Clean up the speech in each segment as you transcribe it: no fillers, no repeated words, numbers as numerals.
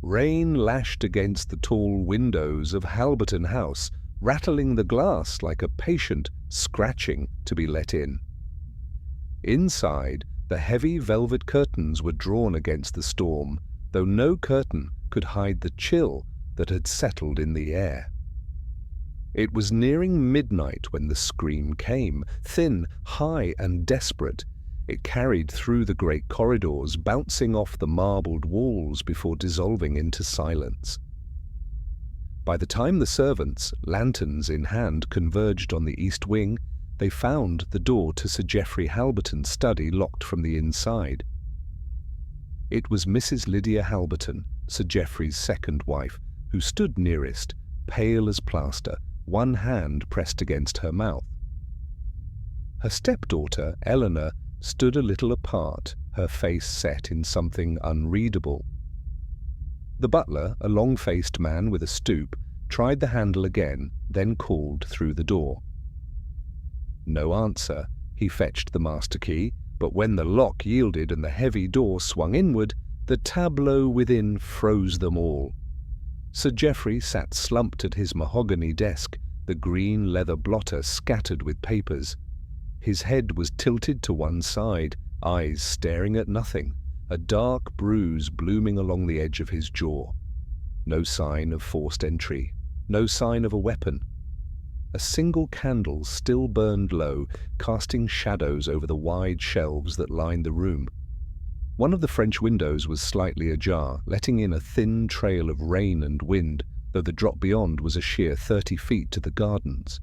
Rain lashed against the tall windows of Halberton House, rattling the glass like a patient scratching to be let in. Inside, the heavy velvet curtains were drawn against the storm, though no curtain could hide the chill that had settled in the air. It was nearing midnight when the scream came, thin, high, and desperate. It carried through the great corridors, bouncing off the marbled walls before dissolving into silence. By the time the servants, lanterns in hand, converged on the east wing, they found the door to Sir Geoffrey Halberton's study locked from the inside. It was Mrs. Lydia Halberton, Sir Geoffrey's second wife, who stood nearest, pale as plaster, one hand pressed against her mouth. Her stepdaughter, Eleanor, stood a little apart, her face set in something unreadable. The butler, a long-faced man with a stoop, tried the handle again, then called through the door. No answer. He fetched the master key, but when the lock yielded and the heavy door swung inward, the tableau within froze them all. Sir Geoffrey sat slumped at his mahogany desk, the green leather blotter scattered with papers. His head was tilted to one side, eyes staring at nothing, a dark bruise blooming along the edge of his jaw. No sign of forced entry, no sign of a weapon. A single candle still burned low, casting shadows over the wide shelves that lined the room. One of the French windows was slightly ajar, letting in a thin trail of rain and wind, though the drop beyond was a sheer 30 feet to the gardens.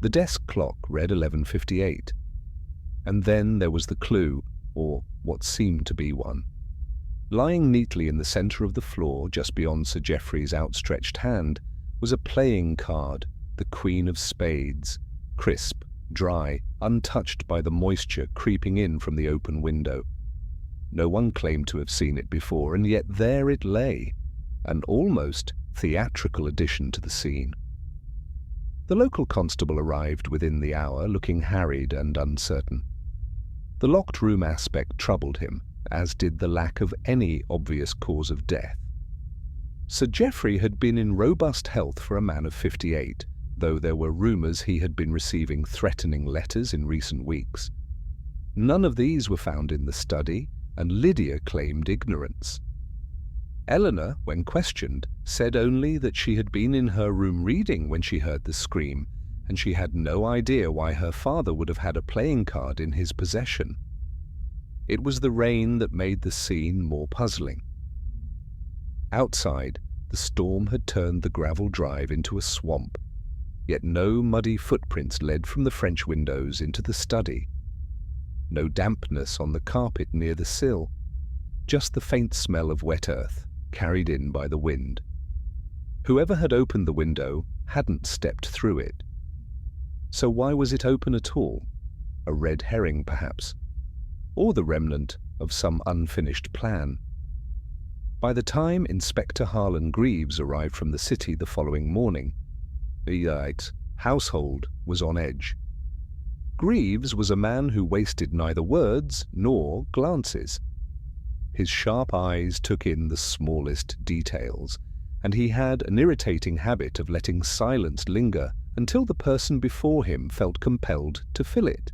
The desk clock read 11:58. And then there was the clue, or what seemed to be one. Lying neatly in the centre of the floor, just beyond Sir Geoffrey's outstretched hand, was a playing card, the Queen of Spades, crisp, dry, untouched by the moisture creeping in from the open window. No one claimed to have seen it before, and yet there it lay, an almost theatrical addition to the scene. The local constable arrived within the hour, looking harried and uncertain. The locked room aspect troubled him, as did the lack of any obvious cause of death. Sir Geoffrey had been in robust health for a man of 58, though there were rumours he had been receiving threatening letters in recent weeks. None of these were found in the study, and Lydia claimed ignorance. Eleanor, when questioned, said only that she had been in her room reading when she heard the scream, and she had no idea why her father would have had a playing card in his possession. It was the rain that made the scene more puzzling. Outside, the storm had turned the gravel drive into a swamp, yet no muddy footprints led from the French windows into the study. No dampness on the carpet near the sill, just the faint smell of wet earth carried in by the wind. Whoever had opened the window hadn't stepped through it. So why was it open at all? A red herring, perhaps, or the remnant of some unfinished plan. By the time Inspector Harlan Greavves arrived from the city the following morning, the household was on edge. Greavves was a man who wasted neither words nor glances. His sharp eyes took in the smallest details, and he had an irritating habit of letting silence linger until the person before him felt compelled to fill it.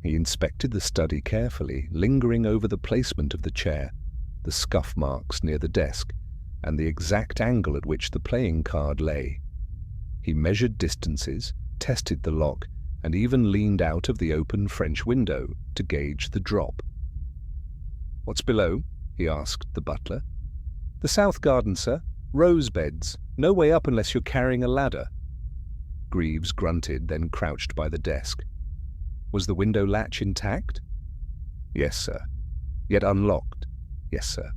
He inspected the study carefully, lingering over the placement of the chair, the scuff marks near the desk, and the exact angle at which the playing card lay. He measured distances, tested the lock, and even leaned out of the open French window to gauge the drop. "What's below?" he asked the butler. "The south garden, sir. Rose beds. No way up unless you're carrying a ladder." Greavves grunted, then crouched by the desk. "Was the window latch intact?" "Yes, sir." "Yet unlocked?" "Yes, sir."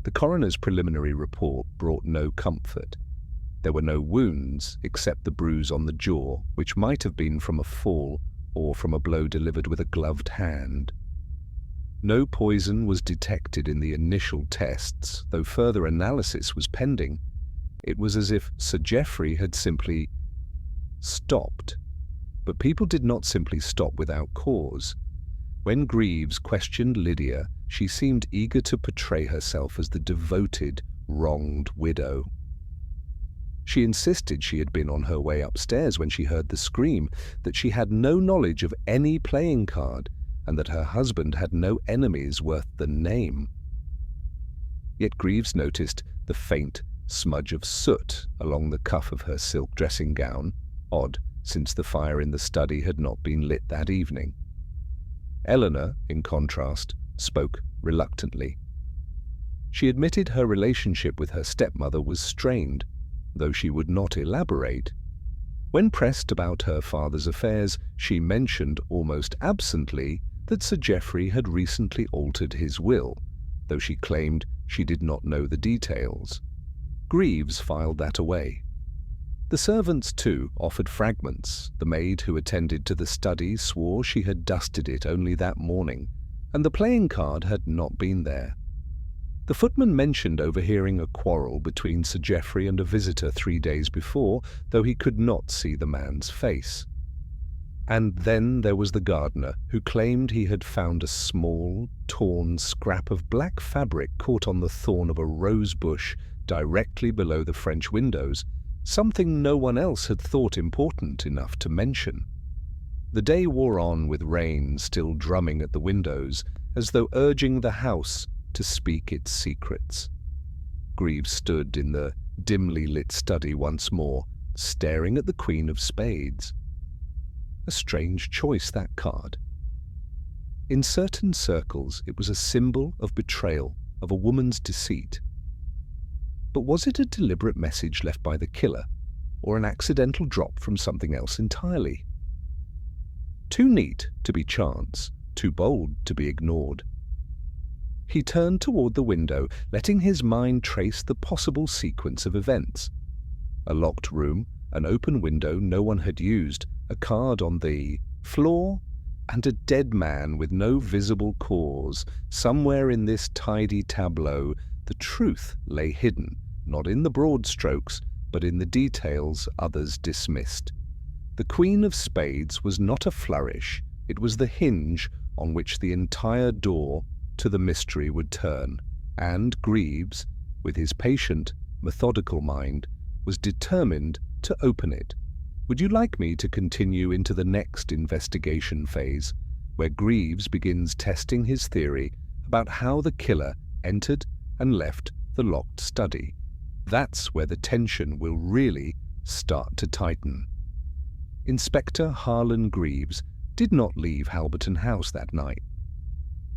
The coroner's preliminary report brought no comfort. There were no wounds except the bruise on the jaw, which might have been from a fall or from a blow delivered with a gloved hand. No poison was detected in the initial tests, though further analysis was pending. It was as if Sir Geoffrey had simply stopped. But people did not simply stop without cause. When Greavves questioned Lydia, she seemed eager to portray herself as the devoted, wronged widow. She insisted she had been on her way upstairs when she heard the scream, that she had no knowledge of any playing card, and that her husband had no enemies worth the name. Yet Greavves noticed the faint smudge of soot along the cuff of her silk dressing gown, odd, since the fire in the study had not been lit that evening. Eleanor, in contrast, spoke reluctantly. She admitted her relationship with her stepmother was strained, though she would not elaborate. When pressed about her father's affairs, she mentioned almost absently that Sir Geoffrey had recently altered his will, though she claimed she did not know the details. Greavves filed that away. The servants, too, offered fragments. The maid who attended to the study swore she had dusted it only that morning, and the playing card had not been there. The footman mentioned overhearing a quarrel between Sir Geoffrey and a visitor 3 days before, though he could not see the man's face. And then there was the gardener, who claimed he had found a small, torn scrap of black fabric caught on the thorn of a rose bush directly below the French windows, something no one else had thought important enough to mention. The day wore on with rain still drumming at the windows, as though urging the house to speak its secrets. Greavves stood in the dimly lit study once more, staring at the Queen of Spades. A strange choice, that card. In certain circles it was a symbol of betrayal, of a woman's deceit. But was it a deliberate message left by the killer, or an accidental drop from something else entirely? Too neat to be chance, too bold to be ignored. He turned toward the window, letting his mind trace the possible sequence of events. A locked room, an open window no one had used, a card on the floor, and a dead man with no visible cause. Somewhere in this tidy tableau, the truth lay hidden, not in the broad strokes, but in the details others dismissed. The Queen of Spades was not a flourish, it was the hinge on which the entire door to the mystery would turn, and Greavves, with his patient, methodical mind, was determined to open it. Would you like me to continue into the next investigation phase, where Greavves begins testing his theory about how the killer entered and left the locked study? That's where the tension will really start to tighten. Inspector Harlan Greavves did not leave Halberton House that night.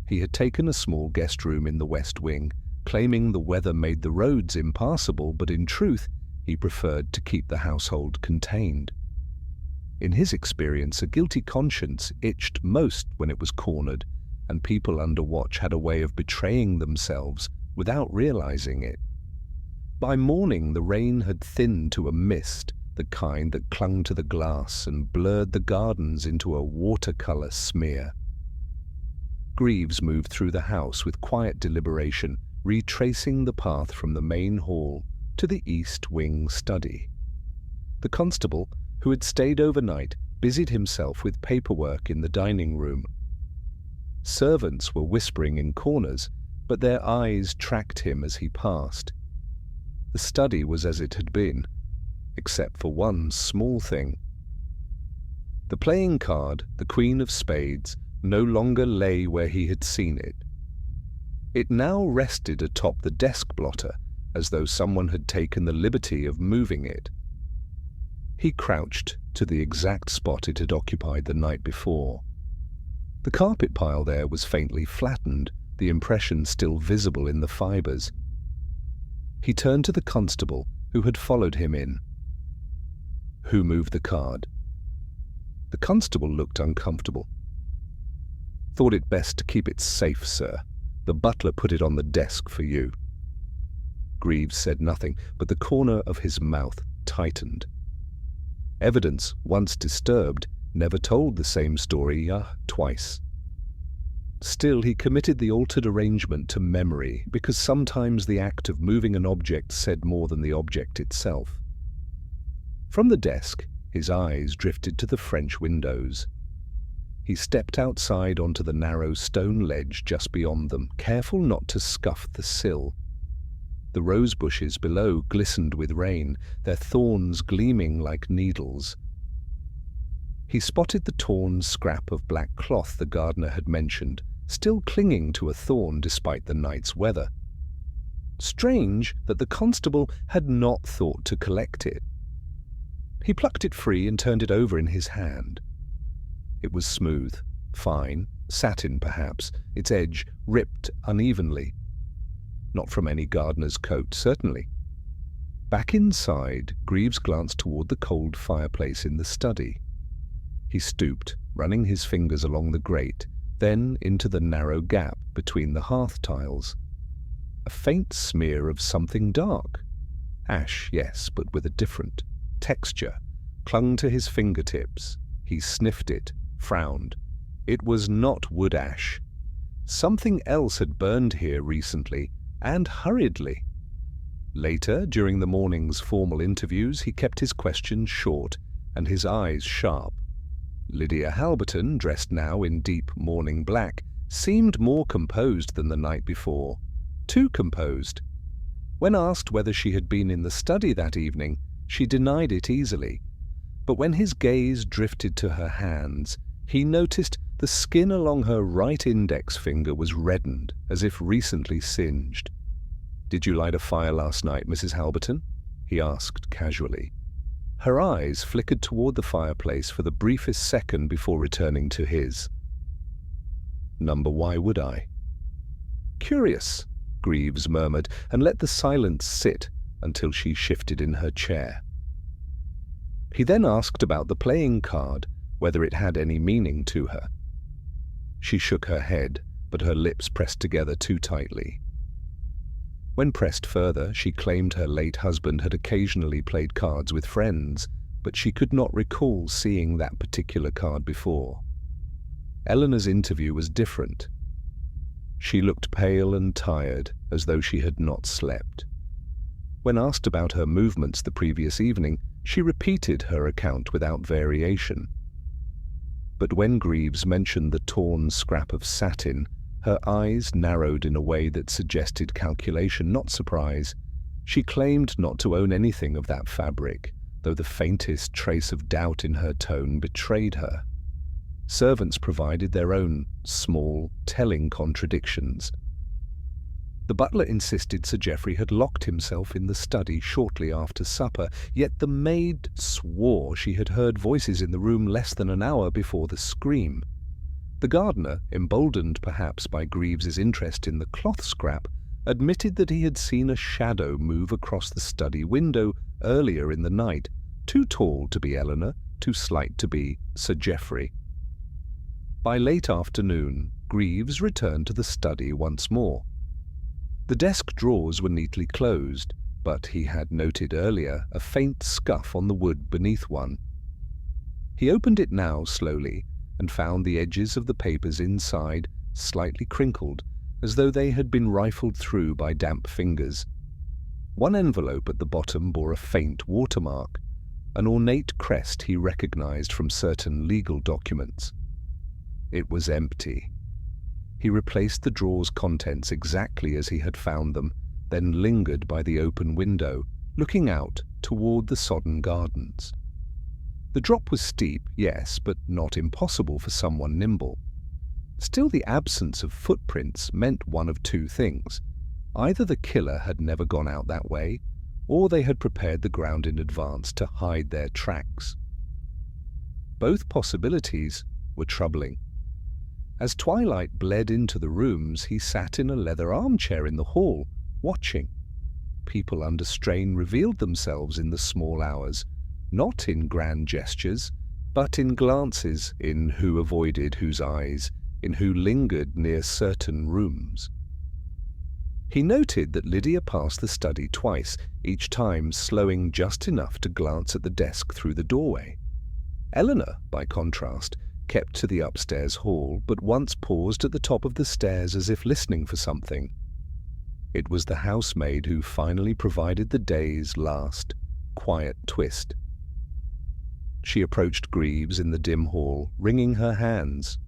He had taken a small guest room in the West Wing, claiming the weather made the roads impassable, but in truth he preferred to keep the household contained. In his experience, a guilty conscience itched most when it was cornered, and people under watch had a way of betraying themselves without realizing it. By morning the rain had thinned to a mist, the kind that clung to the glass and blurred the gardens into a watercolor smear. Greavves moved through the house with quiet deliberation, retracing the path from the main hall to the East Wing study. The constable, who had stayed overnight, busied himself with paperwork in the dining room. Servants were whispering in corners, but their eyes tracked him as he passed. The study was as it had been, except for one small thing. The playing card, the Queen of Spades, no longer lay where he had seen it. It now rested atop the desk blotter, as though someone had taken the liberty of moving it. He crouched to the exact spot it had occupied the night before. The carpet pile there was faintly flattened, the impression still visible in the fibres. He turned to the constable, who had followed him in. "Who moved the card?" The constable looked uncomfortable. "Thought it best to keep it safe, sir. The butler put it on the desk for you." Greavves said nothing, but the corner of his mouth tightened. Evidence, once disturbed, never told the same story twice. Still, he committed the altered arrangement to memory, because sometimes the act of moving an object said more than the object itself. From the desk, his eyes drifted to the French windows. He stepped outside onto the narrow stone ledge just beyond them, careful not to scuff the sill. The rose bushes below glistened with rain, their thorns gleaming like needles. He spotted the torn scrap of black cloth the gardener had mentioned, still clinging to a thorn despite the night's weather. Strange that the constable had not thought to collect it. He plucked it free and turned it over in his hand. It was smooth, fine, satin perhaps, its edge ripped unevenly. Not from any gardener's coat, certainly. Back inside, Greavves glanced toward the cold fireplace in the study. He stooped, running his fingers along the grate, then into the narrow gap between the hearth tiles. A faint smear of something dark. Ash, yes, but with a different texture, clung to his fingertips. He sniffed it, frowned. It was not wood ash. Something else had burned here recently, and hurriedly. Later, during the morning's formal interviews, he kept his questions short and his eyes sharp. Lydia Halberton, dressed now in deep mourning black, seemed more composed than the night before. Too composed. When asked whether she had been in the study that evening, she denied it easily. But when his gaze drifted to her hands, he noticed the skin along her right index finger was reddened, as if recently singed. "Did you light a fire last night, Mrs. Halberton?" he asked casually. Her eyes flickered toward the fireplace for the briefest second before returning to his. "Number, why would I?" "Curious," Greavves murmured, and let the silence sit until she shifted in her chair. He then asked about the playing card, whether it had any meaning to her. She shook her head, but her lips pressed together too tightly. When pressed further, she claimed her late husband had occasionally played cards with friends, but she could not recall seeing that particular card before. Eleanor's interview was different. She looked pale and tired, as though she had not slept. When asked about her movements the previous evening, she repeated her account without variation. But when Greavves mentioned the torn scrap of satin, her eyes narrowed in a way that suggested calculation, not surprise. She claimed not to own anything of that fabric, though the faintest trace of doubt in her tone betrayed her. Servants provided their own small, telling contradictions. The butler insisted Sir Geoffrey had locked himself in the study shortly after supper, yet the maid swore she had heard voices in the room less than an hour before the scream. The gardener, emboldened perhaps by Greaves's interest in the cloth scrap, admitted that he had seen a shadow move across the study window earlier in the night, too tall to be Eleanor, too slight to be Sir Geoffrey. By late afternoon, Greavves returned to the study once more. The desk drawers were neatly closed, but he had noted earlier a faint scuff on the wood beneath one. He opened it now slowly and found the edges of the papers inside slightly crinkled, as though they had been rifled through by damp fingers. One envelope at the bottom bore a faint watermark, an ornate crest he recognized from certain legal documents. It was empty. He replaced the drawer's contents exactly as he had found them, then lingered by the open window, looking out toward the sodden gardens. The drop was steep, yes, but not impossible for someone nimble. Still, the absence of footprints meant one of two things. Either the killer had never gone out that way, or they had prepared the ground in advance to hide their tracks. Both possibilities were troubling. As twilight bled into the rooms, he sat in a leather armchair in the hall, watching. People under strain revealed themselves in the small hours, not in grand gestures, but in glances, in who avoided whose eyes, in who lingered near certain rooms. He noted that Lydia passed the study twice, each time slowing just enough to glance at the desk through the doorway. Eleanor, by contrast, kept to the upstairs hall, but once paused at the top of the stairs as if listening for something. It was the housemaid who finally provided the day's last quiet twist. She approached Greavves in the dim hall, wringing her hands.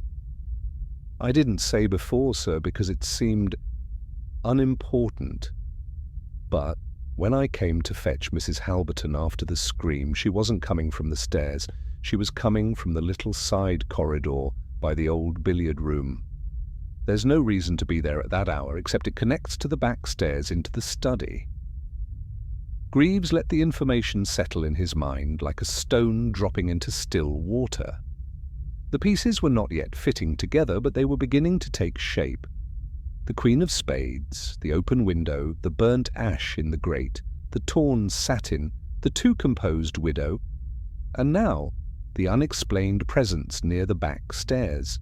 "I didn't say before, sir, because it seemed unimportant. But when I came to fetch Mrs. Halberton after the scream, she wasn't coming from the stairs. She was coming from the little side corridor by the old billiard room. There's no reason to be there at that hour, except it connects to the back stairs into the study." Greavves let the information settle in his mind like a stone dropping into still water. The pieces were not yet fitting together, but they were beginning to take shape. The Queen of Spades, the open window, the burnt ash in the grate, the torn satin, the too-composed widow, and now the unexplained presence near the back stairs.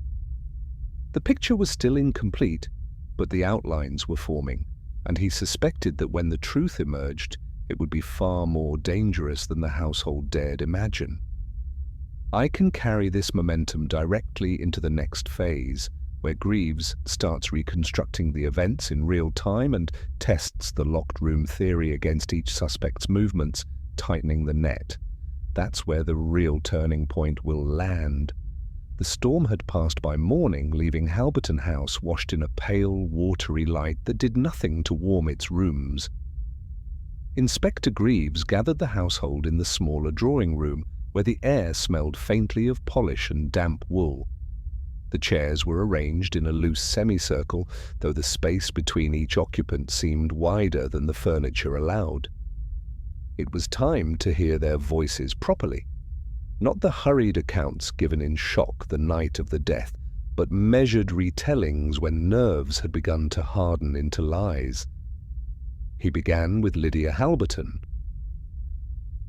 The picture was still incomplete, but the outlines were forming, and he suspected that when the truth emerged, it would be far more dangerous than the household dared imagine. I can carry this momentum directly into the next phase, where Greavves starts reconstructing the events in real time and tests the locked room theory against each suspect's movements, tightening the net. That's where the real turning point will land. The storm had passed by morning, leaving Halberton House washed in a pale, watery light that did nothing to warm its rooms. Inspector Greavves gathered the household in the smaller drawing room, where the air smelled faintly of polish and damp wool. The chairs were arranged in a loose semicircle, though the space between each occupant seemed wider than the furniture allowed. It was time to hear their voices properly. Not the hurried accounts given in shock the night of the death, but measured retellings when nerves had begun to harden into lies. He began with Lydia Halberton.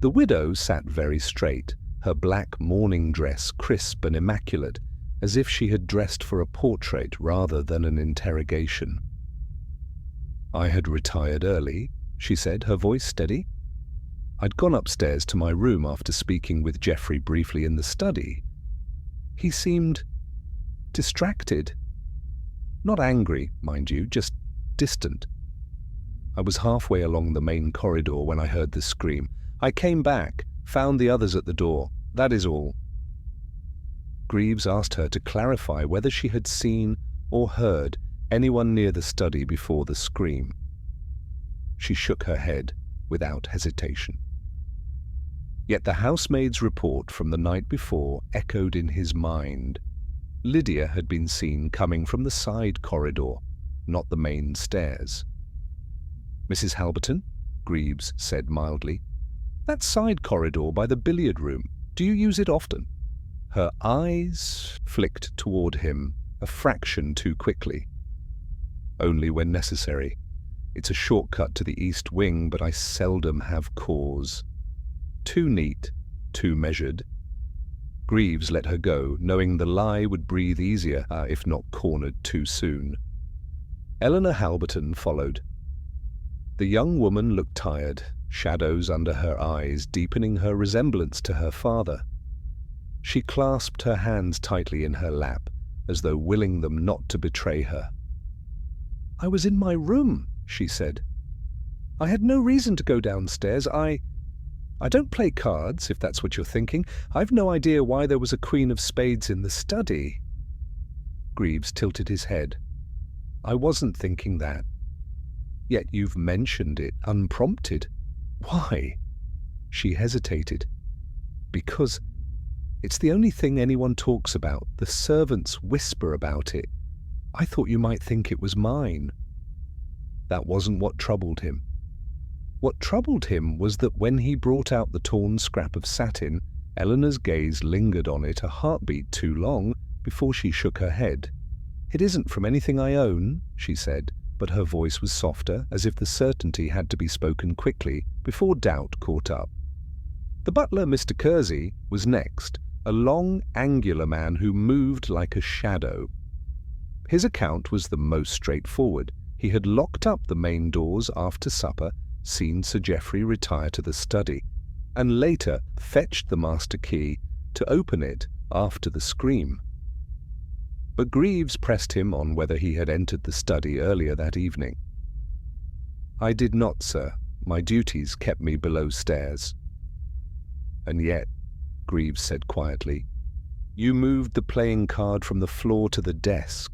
The widow sat very straight, her black mourning dress crisp and immaculate, as if she had dressed for a portrait rather than an interrogation. "I had retired early," she said, her voice steady. "I'd gone upstairs to my room after speaking with Geoffrey briefly in the study. He seemed distracted. Not angry, mind you, just distant. I was halfway along the main corridor when I heard the scream. I came back, found the others at the door. That is all." Greavves asked her to clarify whether she had seen or heard anyone near the study before the scream. She shook her head without hesitation. Yet the housemaid's report from the night before echoed in his mind. Lydia had been seen coming from the side corridor, not the main stairs. "Mrs. Halberton," Greavves said mildly, "that side corridor by the billiard room, do you use it often?" Her eyes flicked toward him a fraction too quickly. "Only when necessary. It's a shortcut to the east wing, but I seldom have cause. Too neat, too measured." Greavves let her go, knowing the lie would breathe easier if not cornered too soon. Eleanor Halberton followed. The young woman looked tired, shadows under her eyes deepening her resemblance to her father. She clasped her hands tightly in her lap, as though willing them not to betray her. "I was in my room," she said. "I had no reason to go downstairs. I don't play cards, if that's what you're thinking. I've no idea why there was a Queen of Spades in the study." Greavves tilted his head. "I wasn't thinking that. Yet you've mentioned it unprompted. Why?" She hesitated. "Because it's the only thing anyone talks about. The servants whisper about it. I thought you might think it was mine." That wasn't what troubled him. What troubled him was that when he brought out the torn scrap of satin, Eleanor's gaze lingered on it a heartbeat too long before she shook her head. "It isn't from anything I own," she said, but her voice was softer, as if the certainty had to be spoken quickly before doubt caught up. The butler, Mr. Kersey, was next, a long, angular man who moved like a shadow. His account was the most straightforward. He had locked up the main doors after supper, seen Sir Geoffrey retire to the study, and later fetched the master key to open it after the scream. But Greavves pressed him on whether he had entered the study earlier that evening. "I did not, sir. My duties kept me below stairs." And yet, Greavves said quietly. "You moved the playing card from the floor to the desk."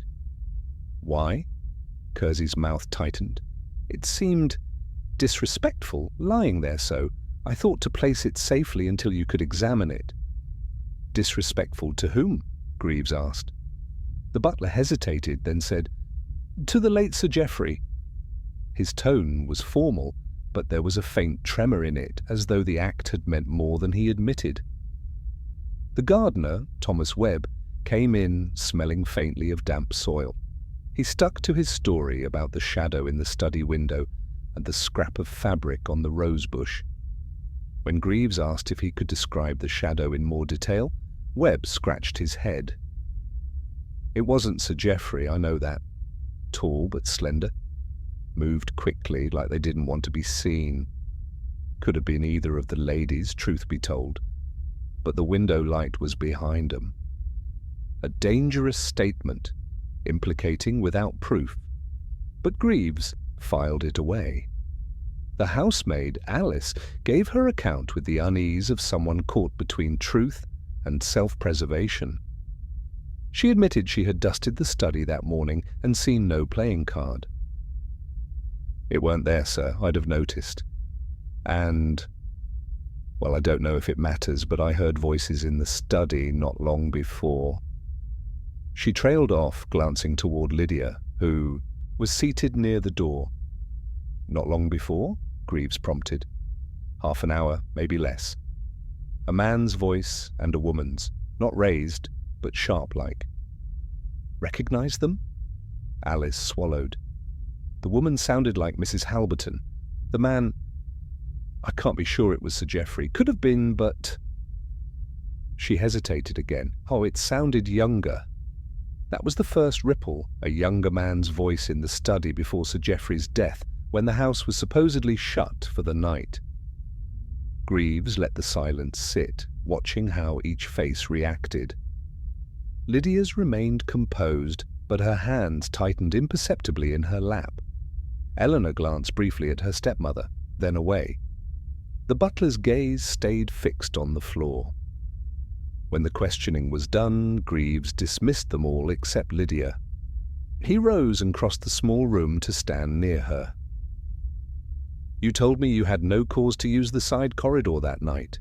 "Why?" Kersey's mouth tightened. "It seemed disrespectful, lying there so. I thought to place it safely until you could examine it." "Disrespectful to whom?" Greavves asked. The butler hesitated, then said, "To the late Sir Geoffrey." His tone was formal, but there was a faint tremor in it, as though the act had meant more than he admitted. The gardener, Thomas Webb, came in, smelling faintly of damp soil. He stuck to his story about the shadow in the study window and the scrap of fabric on the rose bush. When Greavves asked if he could describe the shadow in more detail, Webb scratched his head. "It wasn't Sir Geoffrey, I know that. Tall but slender. Moved quickly, like they didn't want to be seen. Could have been either of the ladies, truth be told. But the window light was behind them. A dangerous statement, implicating without proof. But Greavves filed it away. The housemaid, Alice, gave her account with the unease of someone caught between truth and self-preservation. She admitted she had dusted the study that morning and seen no playing card. "It weren't there, sir. I'd have noticed. And, well, I don't know if it matters, but I heard voices in the study not long before." She trailed off, glancing toward Lydia, who was seated near the door. "Not long before?" Greavves prompted. "Half an hour, maybe less. A man's voice and a woman's, not raised, but sharp-like." "Recognize them?" Alice swallowed. "The woman sounded like Mrs. Halberton. The man, I can't be sure it was Sir Geoffrey. Could have been, but—" She hesitated again. "Oh, it sounded younger." That was the first ripple, a younger man's voice in the study before Sir Geoffrey's death, when the house was supposedly shut for the night. Greavves let the silence sit, watching how each face reacted. Lydia's remained composed, but her hands tightened imperceptibly in her lap. Eleanor glanced briefly at her stepmother, then away. The butler's gaze stayed fixed on the floor. When the questioning was done, Greavves dismissed them all except Lydia. He rose and crossed the small room to stand near her. "You told me you had no cause to use the side corridor that night.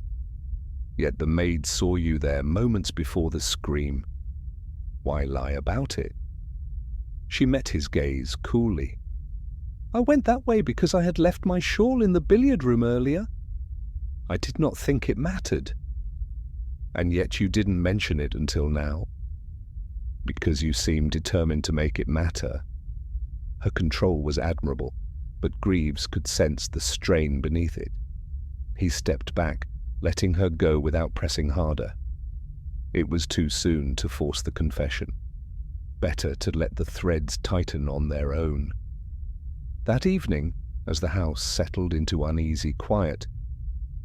Yet the maid saw you there moments before the scream. Why lie about it?" She met his gaze coolly. "I went that way because I had left my shawl in the billiard room earlier. I did not think it mattered." "And yet you didn't mention it until now?" "Because you seemed determined to make it matter." Her control was admirable, but Greavves could sense the strain beneath it. He stepped back, letting her go without pressing harder. It was too soon to force the confession. Better to let the threads tighten on their own. That evening, as the house settled into uneasy quiet,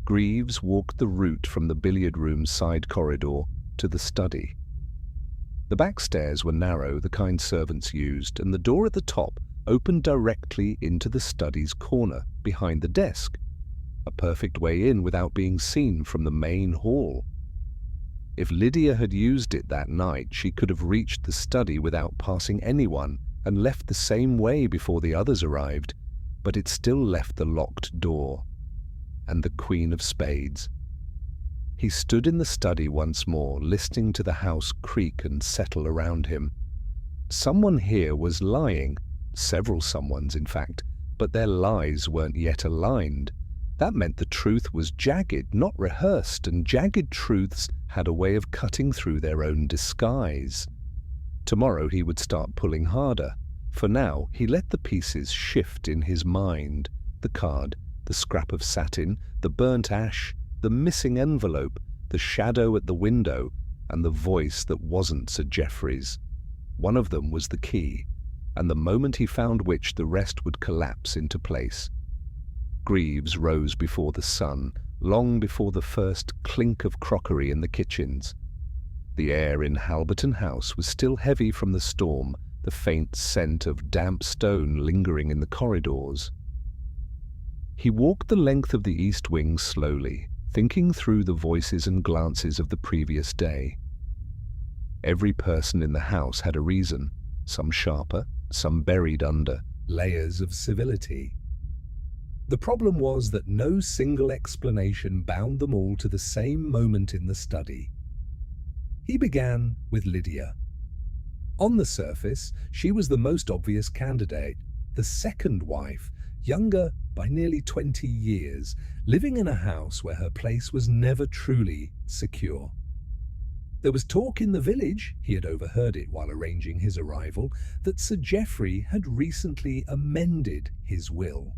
Greavves walked the route from the billiard room's side corridor to the study. The back stairs were narrow, the kind servants used, and the door at the top opened directly into the study's corner, behind the desk, a perfect way in without being seen from the main hall. If Lydia had used it that night, she could have reached the study without passing anyone and left the same way before the others arrived, but it still left the locked door. And the Queen of Spades. He stood in the study once more, listening to the house creak and settle around him. Someone here was lying, several someones in fact, but their lies weren't yet aligned. That meant the truth was jagged, not rehearsed, and jagged truths had a way of cutting through their own disguise. Tomorrow he would start pulling harder. For now, he let the pieces shift in his mind. The card, the scrap of satin, the burnt ash, the missing envelope, the shadow at the window, and the voice that wasn't Sir Geoffrey's. One of them was the key, and the moment he found which, the rest would collapse into place. Greavves rose before the sun, long before the first clink of crockery in the kitchens. The air in Halberton House was still heavy from the storm, the faint scent of damp stone lingering in the corridors. He walked the length of the east wing slowly, thinking through the voices and glances of the previous day. Every person in the house had a reason, some sharper, some buried under layers of civility. The problem was that no single explanation bound them all to the same moment in the study. He began with Lydia. On the surface, she was the most obvious candidate, the second wife, younger by nearly 20 years, living in a house where her place was never truly secure. There was talk in the village, he had overheard it while arranging his arrival, that Sir Geoffrey had recently amended his will.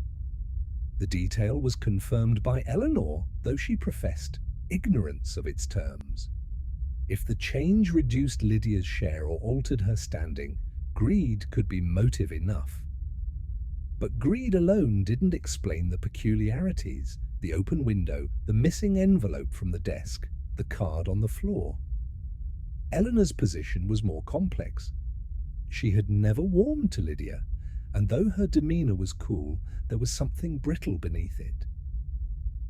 The detail was confirmed by Eleanor, though she professed ignorance of its terms. If the change reduced Lydia's share or altered her standing, greed could be motive enough. But greed alone didn't explain the peculiarities, the open window, the missing envelope from the desk, the card on the floor. Eleanor's position was more complex. She had never warmed to Lydia, and though her demeanor was cool, there was something brittle beneath it.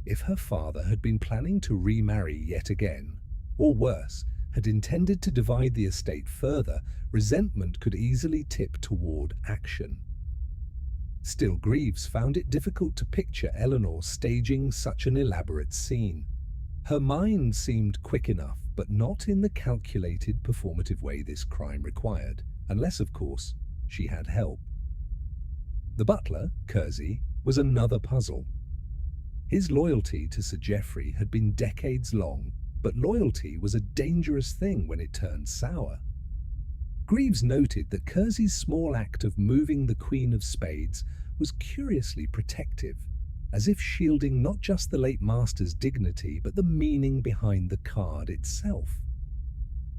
If her father had been planning to remarry yet again, or worse, had intended to divide the estate further, resentment could easily tip toward action. Still, Greavves found it difficult to picture Eleanor staging such an elaborate scene. Her mind seemed quick enough, but not in the calculated, performative way this crime required, unless, of course, she had help. The butler, Kersey, was another puzzle. His loyalty to Sir Geoffrey had been decades long, but loyalty was a dangerous thing when it turned sour. Greavves noted that Kersey's small act of moving the Queen of Spades was curiously protective, as if shielding not just the late master's dignity, but the meaning behind the card itself.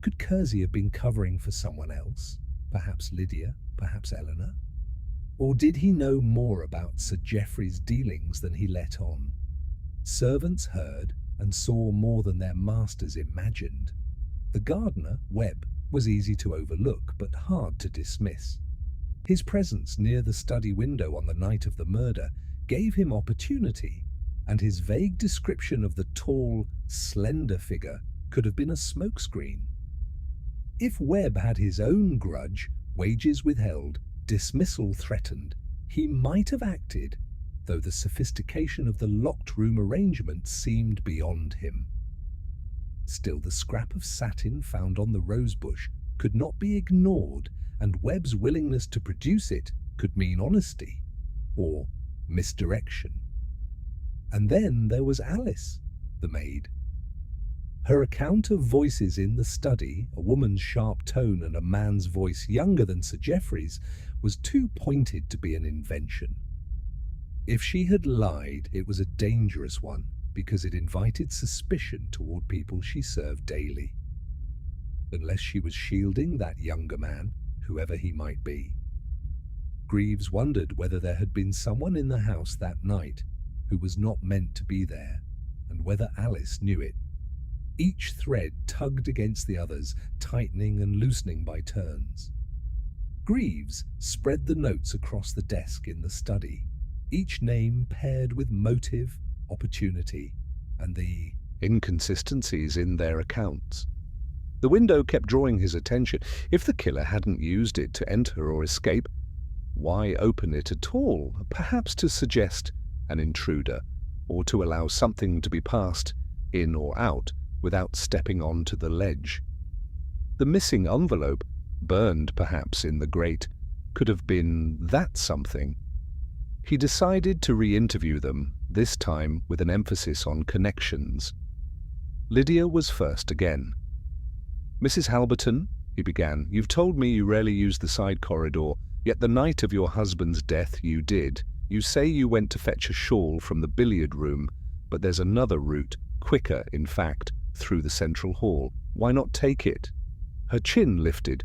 Could Kersey have been covering for someone else? Perhaps Lydia, perhaps Eleanor? Or did he know more about Sir Geoffrey's dealings than he let on? Servants heard and saw more than their masters imagined. The gardener, Webb, was easy to overlook but hard to dismiss. His presence near the study window on the night of the murder gave him opportunity, and his vague description of the tall, slender figure could have been a smokescreen. If Webb had his own grudge, wages withheld, dismissal threatened, he might have acted, though the sophistication of the locked room arrangement seemed beyond him. Still, the scrap of satin found on the rosebush could not be ignored, and Webb's willingness to produce it could mean honesty, or misdirection. And then there was Alice, the maid. Her account of voices in the study, a woman's sharp tone and a man's voice younger than Sir Geoffrey's, was too pointed to be an invention. If she had lied, it was a dangerous one, because it invited suspicion toward people she served daily. Unless she was shielding that younger man, whoever he might be. Greavves wondered whether there had been someone in the house that night who was not meant to be there, and whether Alice knew it. Each thread tugged against the others, tightening and loosening by turns. Greavves spread the notes across the desk in the study, each name paired with motive, opportunity, and the inconsistencies in their accounts. The window kept drawing his attention. If the killer hadn't used it to enter or escape, why open it at all? Perhaps to suggest an intruder, or to allow something to be passed in or out without stepping onto the ledge. The missing envelope, burned perhaps in the grate, could have been that something. He decided to re-interview them, this time with an emphasis on connections. Lydia was first again. "Mrs. Halberton," he began, "you've told me you rarely use the side corridor, yet the night of your husband's death you did. You say you went to fetch a shawl from the billiard room, but there's another route, quicker in fact, through the central hall. Why not take it?" Her chin lifted.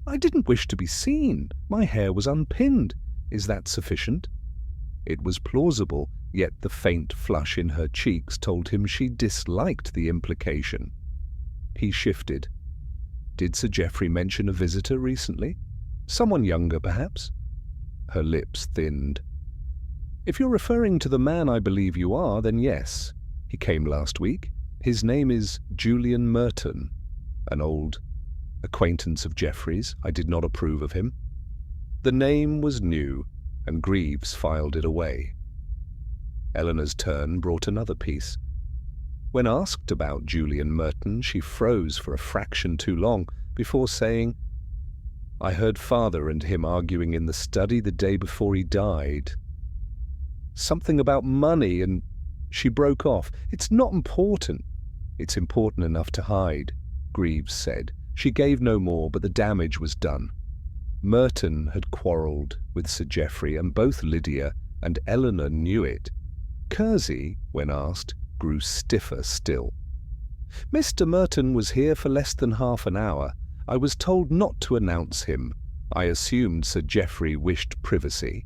"I didn't wish to be seen. My hair was unpinned. Is that sufficient?" It was plausible, yet the faint flush in her cheeks told him she disliked the implication. He shifted. "Did Sir Geoffrey mention a visitor recently? Someone younger, perhaps?" Her lips thinned. "If you're referring to the man I believe you are, then yes. He came last week. His name is Julian Merton, an old acquaintance of Geoffrey's. I did not approve of him." The name was new, and Greavves filed it away. Eleanor's turn brought another piece. When asked about Julian Merton, she froze for a fraction too long before saying, "I heard Father and him arguing in the study the day before he died. Something about money," and she broke off. "It's not important." "It's important enough to hide," Greavves said. She gave no more, but the damage was done. Merton had quarrelled with Sir Geoffrey, and both Lydia and Eleanor knew it. Kersey, when asked, grew stiffer still. "Mr. Merton was here for less than half an hour. I was told not to announce him. I assumed Sir Geoffrey wished privacy."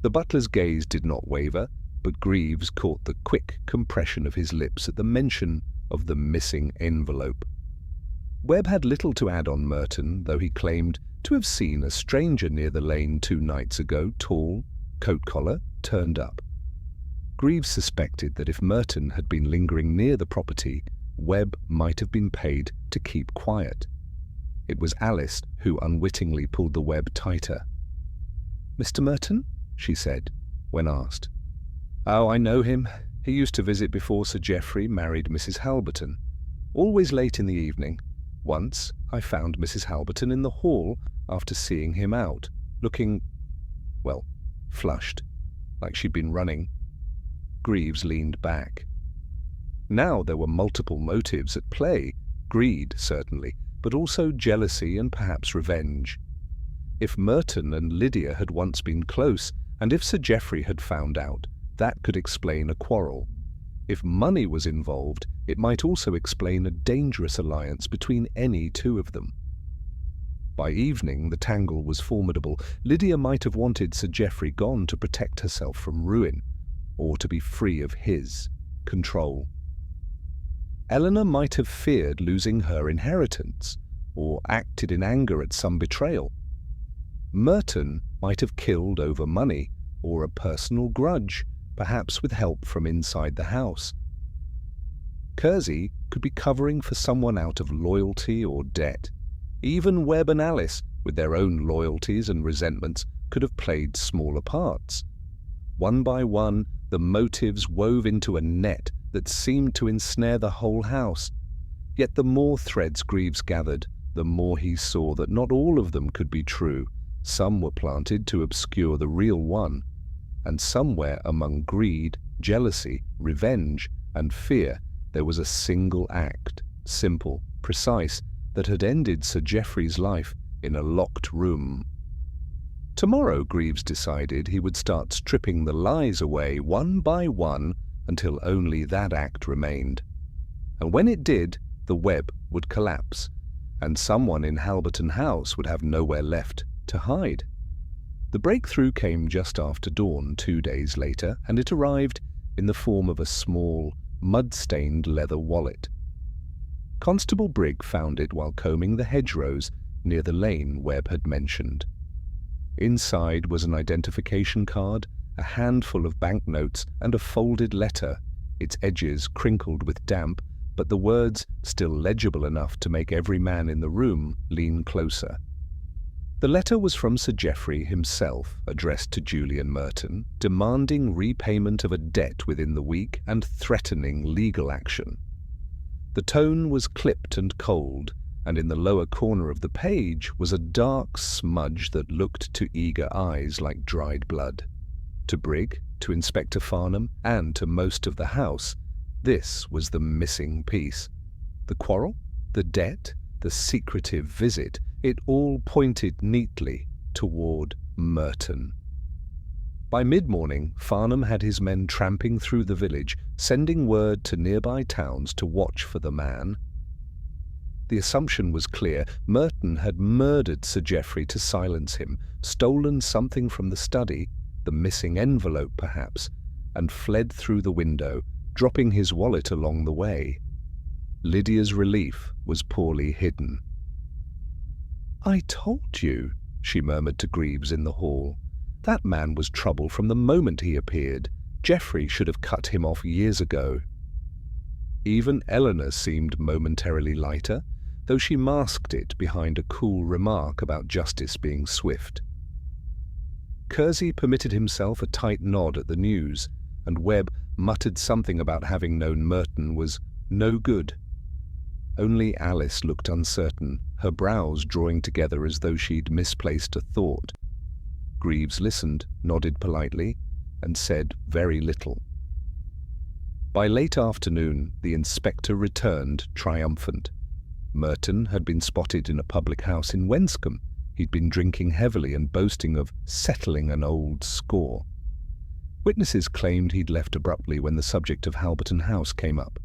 The butler's gaze did not waver, but Greavves caught the quick compression of his lips at the mention of the missing envelope. Webb had little to add on Merton, though he claimed to have seen a stranger near the lane 2 nights ago, tall, coat-collar, turned up. Greavves suspected that if Merton had been lingering near the property, Webb might have been paid to keep quiet. It was Alice who unwittingly pulled the web tighter. "Mr. Merton?" she said, when asked. "Oh, I know him. He used to visit before Sir Geoffrey married Mrs. Halberton. Always late in the evening. Once I found Mrs. Halberton in the hall after seeing him out, looking, well, flushed, like she'd been running." Greavves leaned back. Now there were multiple motives at play, greed, certainly, but also jealousy and perhaps revenge. If Merton and Lydia had once been close, and if Sir Geoffrey had found out, that could explain a quarrel. If money was involved, it might also explain a dangerous alliance between any two of them. By evening, the tangle was formidable. Lydia might have wanted Sir Geoffrey gone to protect herself from ruin, or to be free of his control. Eleanor might have feared losing her inheritance, or acted in anger at some betrayal. Merton might have killed over money, or a personal grudge, perhaps with help from inside the house. Kersey could be covering for someone out of loyalty or debt. Even Webb and Alice, with their own loyalties and resentments, could have played smaller parts. One by one, the motives wove into a net that seemed to ensnare the whole house. Yet the more threads Greavves gathered, the more he saw that not all of them could be true. Some were planted to obscure the real one, and somewhere among greed, jealousy, revenge, and fear there was a single act, simple, precise, that had ended Sir Geoffrey's life in a locked room. Tomorrow, Greavves decided, he would start stripping the lies away one by one until only that act remained. And when it did, the web would collapse, and someone in Halberton House would have nowhere left to hide. The breakthrough came just after dawn 2 days later, and it arrived in the form of a small, mud-stained leather wallet. Constable Brigg found it while combing the hedgerows near the lane Webb had mentioned. Inside was an identification card, a handful of banknotes, and a folded letter, its edges crinkled with damp, but the words still legible enough to make every man in the room lean closer. The letter was from Sir Geoffrey himself, addressed to Julian Merton, demanding repayment of a debt within the week and threatening legal action. The tone was clipped and cold, and in the lower corner of the page was a dark smudge that looked to eager eyes like dried blood. To Brigg, to Inspector Farnham, and to most of the house, this was the missing piece. The quarrel, the debt, the secretive visit, it all pointed neatly toward Merton. By mid-morning, Farnham had his men tramping through the village, sending word to nearby towns to watch for the man. The assumption was clear. Merton had murdered Sir Geoffrey to silence him, stolen something from the study, the missing envelope perhaps, and fled through the window, dropping his wallet along the way. Lydia's relief was poorly hidden. "I told you," she murmured to Greavves in the hall. "That man was trouble from the moment he appeared. Geoffrey should have cut him off years ago." Even Eleanor seemed momentarily lighter, though she masked it behind a cool remark about justice being swift. Kersey permitted himself a tight nod at the news, and Webb muttered something about having known Merton was no good. Only Alice looked uncertain, her brows drawing together as though she'd misplaced a thought. Greavves listened, nodded politely, and said very little. By late afternoon, the inspector returned triumphant. Merton had been spotted in a public house in Wenscombe. He'd been drinking heavily and boasting of settling an old score. Witnesses claimed he'd left abruptly when the subject of Halberton House came up.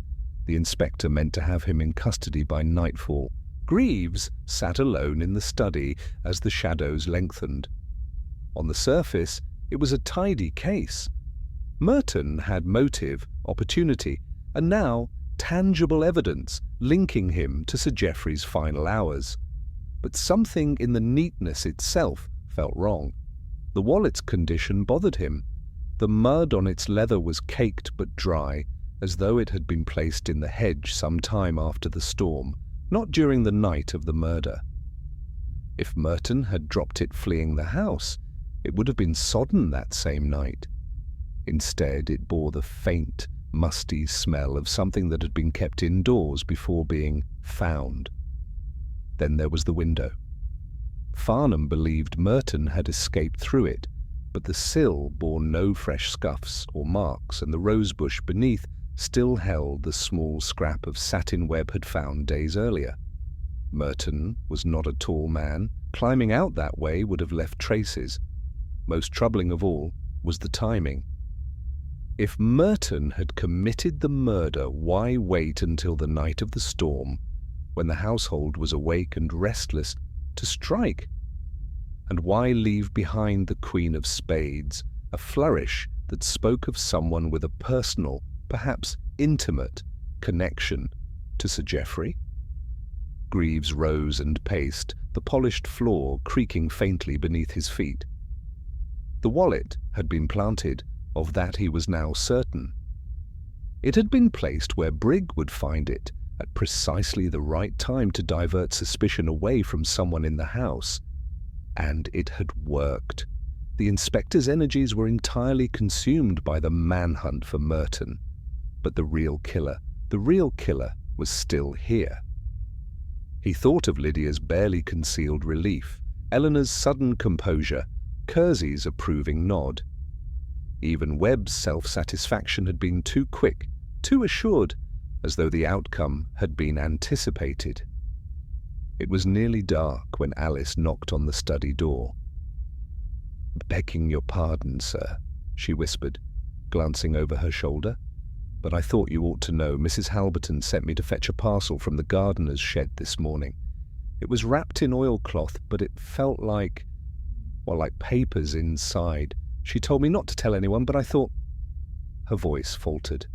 The inspector meant to have him in custody by nightfall. Greavves sat alone in the study as the shadows lengthened. On the surface, it was a tidy case. Merton had motive, opportunity, and now tangible evidence linking him to Sir Geoffrey's final hours. But something in the neatness itself felt wrong. The wallet's condition bothered him. The mud on its leather was caked but dry, as though it had been placed in the hedge some time after the storm, not during the night of the murder. If Merton had dropped it fleeing the house, it would have been sodden that same night. Instead, it bore the faint, musty smell of something that had been kept indoors before being found. Then there was the window. Farnham believed Merton had escaped through it, but the sill bore no fresh scuffs or marks, and the rosebush beneath still held the small scrap of satin Webb had found days earlier. Merton was not a tall man. Climbing out that way would have left traces. Most troubling of all was the timing. If Merton had committed the murder, why wait until the night of the storm, when the household was awake and restless, to strike? And why leave behind the Queen of Spades, a flourish that spoke of someone with a personal, perhaps intimate, connection to Sir Geoffrey? Greavves rose and paced, the polished floor creaking faintly beneath his feet. The wallet had been planted, of that he was now certain. It had been placed where Brigg would find it, at precisely the right time to divert suspicion away from someone in the house. And it had worked. The inspector's energies were entirely consumed by the manhunt for Merton. But the real killer was still here. He thought of Lydia's barely concealed relief, Eleanor's sudden composure, Kersey's approving nod. Even Webb's self-satisfaction had been too quick, too assured, as though the outcome had been anticipated. It was nearly dark when Alice knocked on the study door. "Begging your pardon, sir," she whispered, glancing over her shoulder, "but I thought you ought to know Mrs. Halberton sent me to fetch a parcel from the gardener's shed this morning. It was wrapped in oilcloth, but it felt like papers inside. She told me not to tell anyone, but I thought—" Her voice faltered.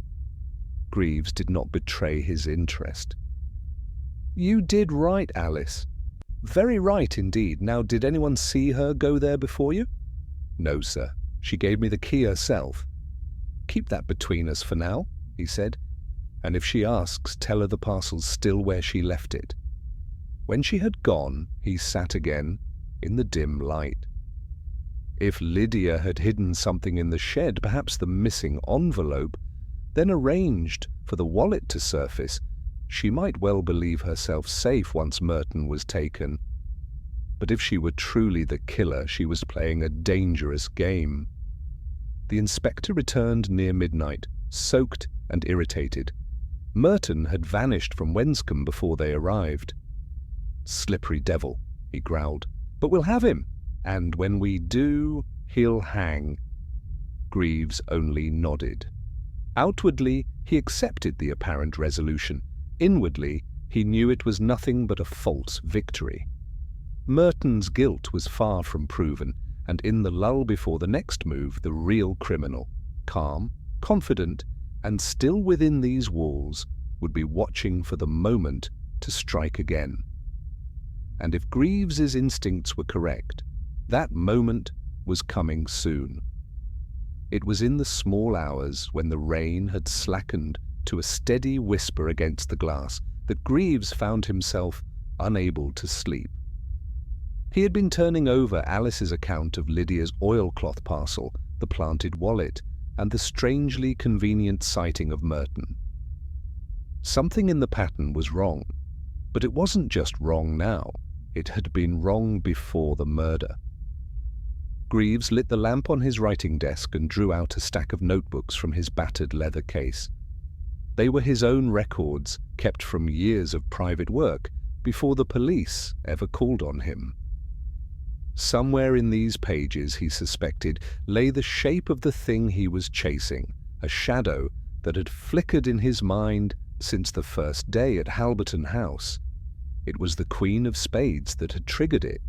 Greavves did not betray his interest. "You did right, Alice. Very right indeed. Now, did anyone see her go there before you?" "No, sir. She gave me the key herself." "Keep that between us for now," he said. "And if she asks, tell her the parcel's still where she left it." When she had gone, he sat again, in the dim light. If Lydia had hidden something in the shed, perhaps the missing envelope, then arranged for the wallet to surface, she might well believe herself safe once Merton was taken. But if she were truly the killer, she was playing a dangerous game. The inspector returned near midnight, soaked and irritated. Merton had vanished from Wenscombe before they arrived. "Slippery devil," he growled, "but we'll have him. And when we do, he'll hang." Greavves only nodded. Outwardly, he accepted the apparent resolution. Inwardly, he knew it was nothing but a false victory. Merton's guilt was far from proven, and in the lull before the next move, the real criminal, calm, confident, and still within these walls, would be watching for the moment to strike again. And if Greaves's instincts were correct, that moment was coming soon. It was in the small hours when the rain had slackened to a steady whisper against the glass that Greavves found himself unable to sleep. He had been turning over Alice's account of Lydia's oilcloth parcel, the planted wallet, and the strangely convenient sighting of Merton. Something in the pattern was wrong, but it wasn't just wrong now. It had been wrong before the murder. Greavves lit the lamp on his writing desk and drew out a stack of notebooks from his battered leather case. They were his own records, kept from years of private work, before the police ever called on him. Somewhere in these pages, he suspected, lay the shape of the thing he was chasing, a shadow that had flickered in his mind since the first day at Halberton House. It was the Queen of Spades that had triggered it,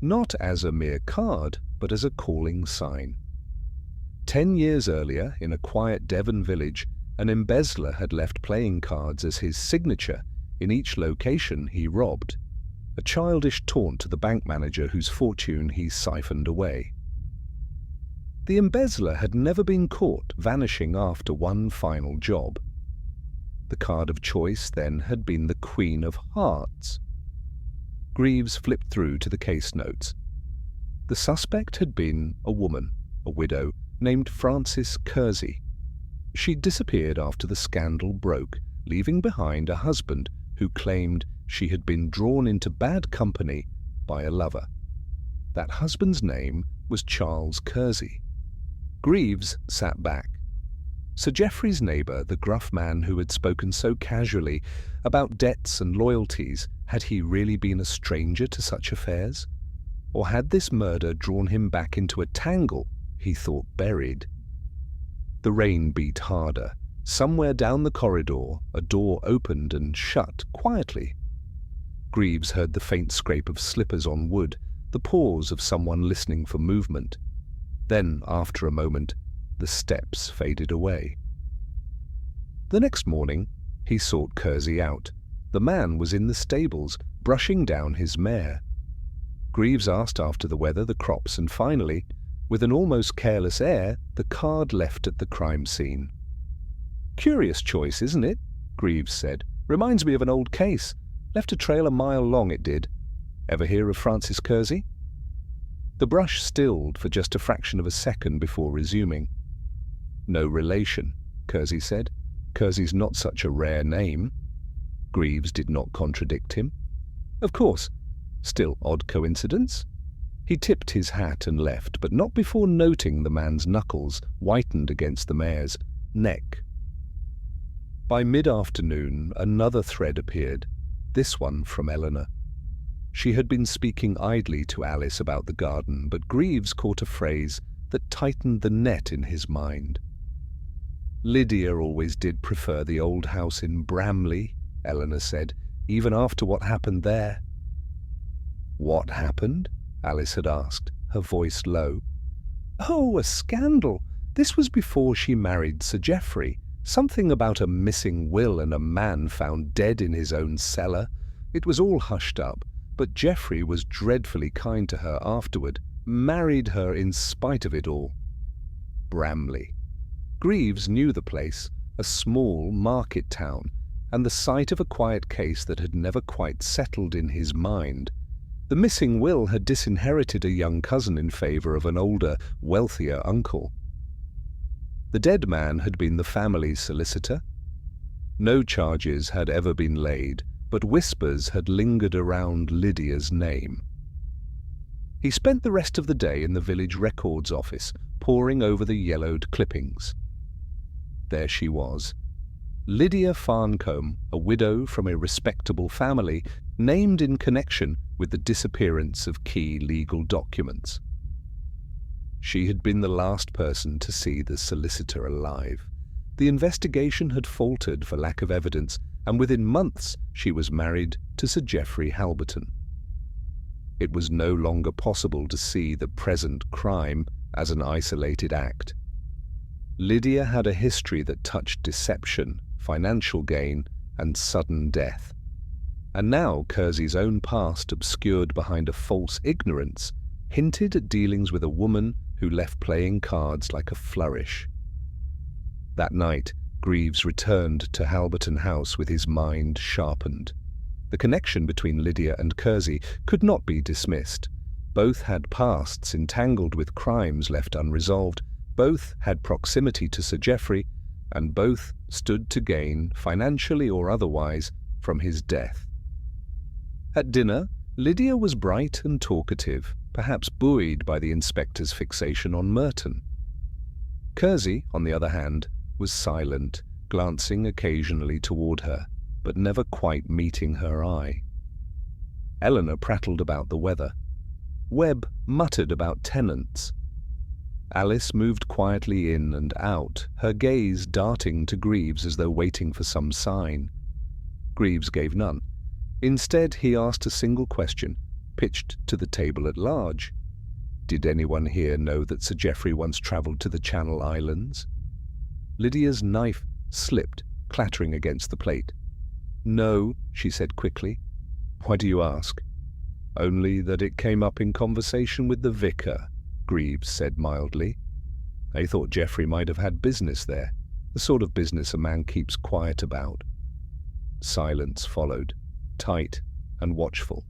not as a mere card, but as a calling sign. 10 years earlier, in a quiet Devon village, an embezzler had left playing cards as his signature in each location he robbed, a childish taunt to the bank manager whose fortune he siphoned away. The embezzler had never been caught vanishing after one final job. The card of choice then had been the Queen of Hearts. Greavves flipped through to the case notes. The suspect had been a woman, a widow, named Frances Kersey. She'd disappeared after the scandal broke, leaving behind a husband who claimed she had been drawn into bad company by a lover. That husband's name was Charles Kersey. Greavves sat back. Sir Geoffrey's neighbour, the gruff man who had spoken so casually about debts and loyalties, had he really been a stranger to such affairs? Or had this murder drawn him back into a tangle he thought buried? The rain beat harder. Somewhere down the corridor, a door opened and shut quietly. Greavves heard the faint scrape of slippers on wood, the pause of someone listening for movement. Then, after a moment, the steps faded away. The next morning, he sought Kersey out. The man was in the stables, brushing down his mare. Greavves asked after the weather, the crops, and finally, with an almost careless air, the card left at the crime scene. "Curious choice, isn't it?" Greavves said. "Reminds me of an old case. Left a trail a mile long, it did. Ever hear of Frances Kersey?" The brush stilled for just a fraction of a second before resuming. "No relation," Kersey said. "Kersey's not such a rare name." Greavves did not contradict him. "Of course. Still, odd coincidence." He tipped his hat and left, but not before noting the man's knuckles whitened against the mare's neck. By mid-afternoon, another thread appeared, this one from Eleanor. She had been speaking idly to Alice about the garden, but Greavves caught a phrase that tightened the net in his mind. "Lydia always did prefer the old house in Bramley," Eleanor said, "even after what happened there." "What happened?" Alice had asked, her voice low. "Oh, a scandal. This was before she married Sir Geoffrey. Something about a missing will and a man found dead in his own cellar. It was all hushed up, but Geoffrey was dreadfully kind to her afterward, married her in spite of it all." Bramley. Greavves knew the place, a small market town, and the site of a quiet case that had never quite settled in his mind. The missing will had disinherited a young cousin in favour of an older, wealthier uncle. The dead man had been the family's solicitor. No charges had ever been laid, but whispers had lingered around Lydia's name. He spent the rest of the day in the village records office, poring over the yellowed clippings. There she was, Lydia Farncombe, a widow from a respectable family, named in connection with the disappearance of key legal documents. She had been the last person to see the solicitor alive. The investigation had faltered for lack of evidence, and within months she was married to Sir Geoffrey Halberton. It was no longer possible to see the present crime as an isolated act. Lydia had a history that touched deception, financial gain, and sudden death. And now Kersey's own past, obscured behind a false ignorance, hinted at dealings with a woman who left playing cards like a flourish. That night, Greavves returned to Halberton House with his mind sharpened. The connection between Lydia and Kersey could not be dismissed. Both had pasts entangled with crimes left unresolved, both had proximity to Sir Geoffrey, and both stood to gain, financially or otherwise, from his death. At dinner, Lydia was bright and talkative, perhaps buoyed by the inspector's fixation on Merton. Kersey, on the other hand, was silent, glancing occasionally toward her, but never quite meeting her eye. Eleanor prattled about the weather. Webb muttered about tenants. Alice moved quietly in and out, her gaze darting to Greavves as though waiting for some sign. Greavves gave none. Instead, he asked a single question, pitched to the table at large. Did anyone here know that Sir Geoffrey once travelled to the Channel Islands? Lydia's knife slipped, clattering against the plate. No, she said quickly. Why do you ask? Only that it came up in conversation with the vicar, Greavves said mildly. They thought Geoffrey might have had business there, the sort of business a man keeps quiet about. Silence followed, tight and watchful.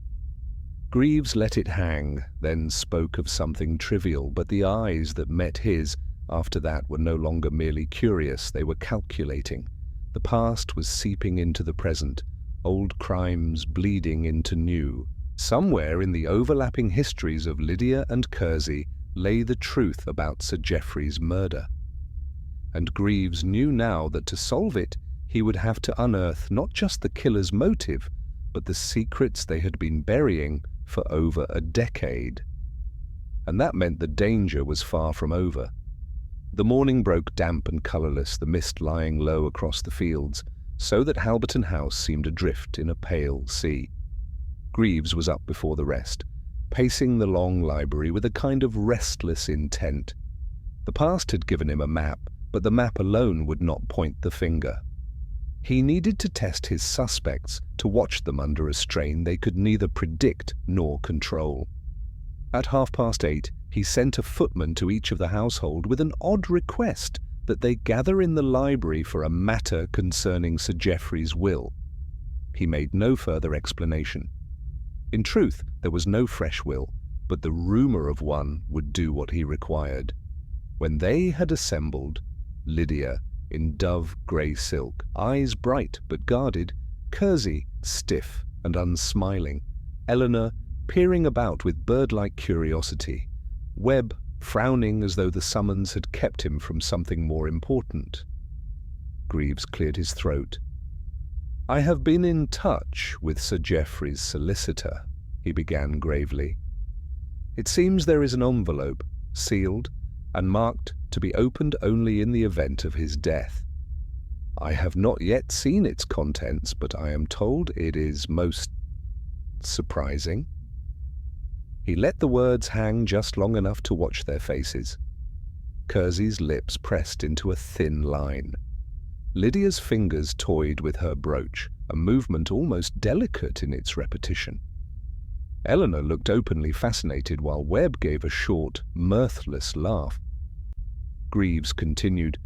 Greavves let it hang, then spoke of something trivial, but the eyes that met his after that were no longer merely curious, they were calculating. The past was seeping into the present, old crimes bleeding into new. Somewhere in the overlapping histories of Lydia and Kersey lay the truth about Sir Geoffrey's murder. And Greavves knew now that to solve it, he would have to unearth not just the killer's motive, but the secrets they had been burying for over a decade. And that meant the danger was far from over. The morning broke damp and colourless, the mist lying low across the fields, so that Halberton House seemed adrift in a pale sea. Greavves was up before the rest, pacing the long library with a kind of restless intent. The past had given him a map, but the map alone would not point the finger. He needed to test his suspects, to watch them under a strain they could neither predict nor control. At 8:30, he sent a footman to each of the household with an odd request that they gather in the library for a matter concerning Sir Geoffrey's will. He made no further explanation. In truth, there was no fresh will, but the rumour of one would do what he required. When they had assembled, Lydia, in dove-grey silk, eyes bright but guarded, Kersey, stiff and unsmiling, Eleanor, peering about with bird-like curiosity, Webb, frowning as though the summons had kept him from something more important. Greavves cleared his throat. I have been in touch with Sir Geoffrey's solicitor, he began gravely. It seems there is an envelope, sealed, and marked to be opened only in the event of his death. I have not yet seen its contents, but I am told it is most surprising. He let the words hang just long enough to watch their faces. Kersey's lips pressed into a thin line. Lydia's fingers toyed with her brooch, a movement almost delicate in its repetition. Eleanor looked openly fascinated while Webb gave a short, mirthless laugh. Greavves continued,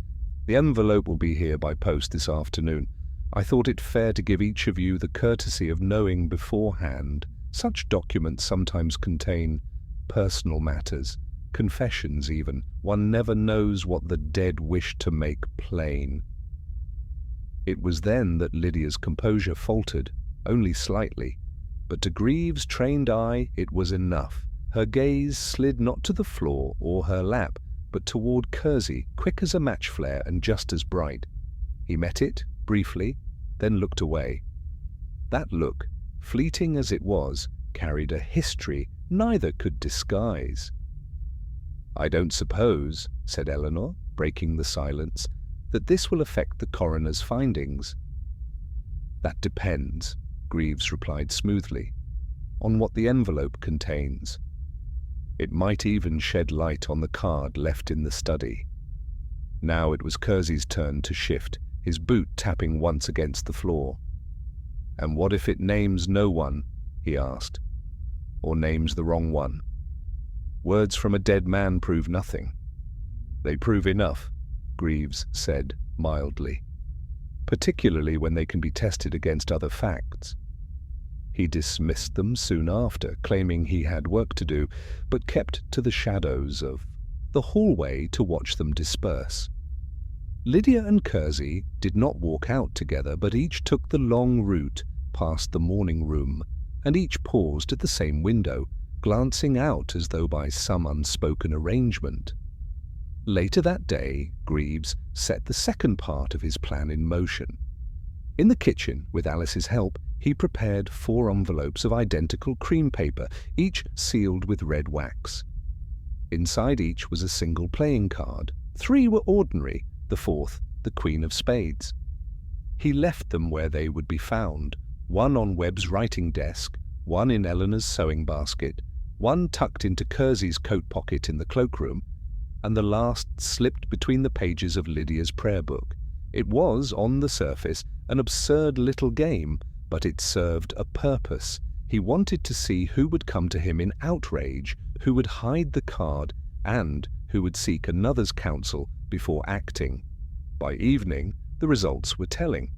The envelope will be here by post this afternoon. I thought it fair to give each of you the courtesy of knowing beforehand. Such documents sometimes contain personal matters, confessions even. One never knows what the dead wish to make plain. It was then that Lydia's composure faltered, only slightly, but to Greavves' trained eye it was enough. Her gaze slid not to the floor or her lap, but toward Kersey, quick as a match flare and just as bright. He met it, briefly, then looked away. That look, fleeting as it was, carried a history neither could disguise. I don't suppose, said Eleanor, breaking the silence, that this will affect the coroner's findings. That depends, Greavves replied smoothly, on what the envelope contains. It might even shed light on the card left in the study. Now it was Kersey's turn to shift, his boot tapping once against the floor. And what if it names no one, he asked, or names the wrong one? Words from a dead man prove nothing. They prove enough, Greavves said mildly. particularly when they can be tested against other facts. He dismissed them soon after, claiming he had work to do, but kept to the shadows of the hallway to watch them disperse. Lydia and Kersey did not walk out together, but each took the long route past the morning room, and each paused at the same window, glancing out as though by some unspoken arrangement. Later that day, Greavves set the second part of his plan in motion. In the kitchen, with Alice's help, he prepared 4 envelopes of identical cream paper, each sealed with red wax. Inside each was a single playing card. 3 were ordinary, the 4th the Queen of Spades. He left them where they would be found, 1 on Webb's writing desk, 1 in Eleanor's sewing basket, 1 tucked into Kersey's coat pocket in the cloakroom, and the last slipped between the pages of Lydia's prayer book. It was, on the surface, an absurd little game, but it served a purpose. He wanted to see who would come to him in outrage, who would hide the card, and who would seek another's counsel before acting. By evening, the results were telling.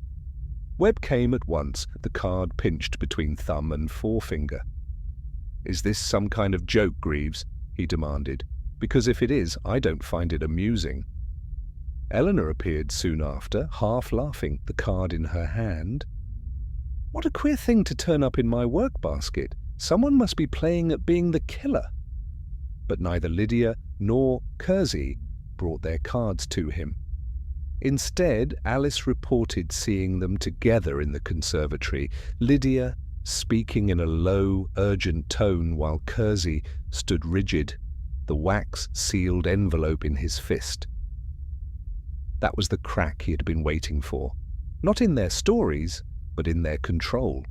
Webb came at once, the card pinched between thumb and forefinger. "Is this some kind of joke, Greavves?" he demanded. "Because if it is, I don't find it amusing." Eleanor appeared soon after, half laughing, the card in her hand. "What a queer thing to turn up in my work basket. Someone must be playing at being the killer." But neither Lydia nor Kersey brought their cards to him. Instead, Alice reported seeing them together in the conservatory, Lydia speaking in a low, urgent tone while Kersey stood rigid, the wax-sealed envelope in his fist. That was the crack he had been waiting for, not in their stories, but in their control.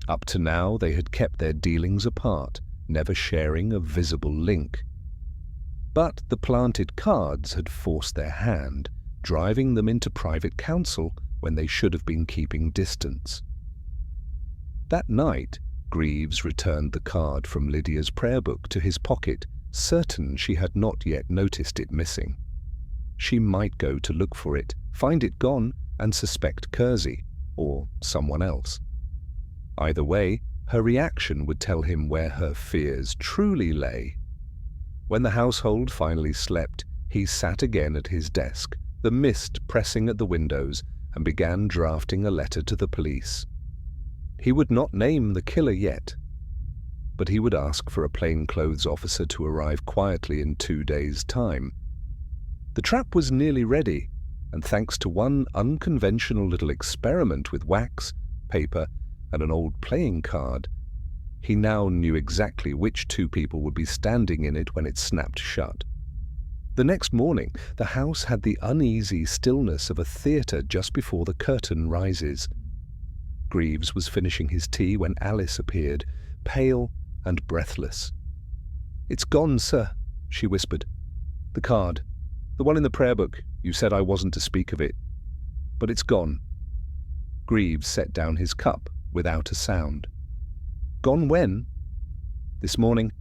Up to now, they had kept their dealings apart, never sharing a visible link. But the planted cards had forced their hand, driving them into private counsel when they should have been keeping distance. That night, Greavves returned the card from Lydia's prayer book to his pocket, certain she had not yet noticed it missing. She might go to look for it, find it gone, and suspect Kersey, or someone else. Either way, her reaction would tell him where her fears truly lay. When the household finally slept, he sat again at his desk, the mist pressing at the windows, and began drafting a letter to the police. He would not name the killer yet, but he would ask for a plainclothes officer to arrive quietly in 2 days' time. The trap was nearly ready, and thanks to one unconventional little experiment with wax, paper, and an old playing card, he now knew exactly which 2 people would be standing in it when it snapped shut. The next morning, the house had the uneasy stillness of a theatre just before the curtain rises. Greavves was finishing his tea when Alice appeared, pale and breathless. "It's gone, sir," she whispered. "The card. The one in the prayer book. You said I wasn't to speak of it. But it's gone." Greavves set down his cup without a sound. "Gone when?" "This morning.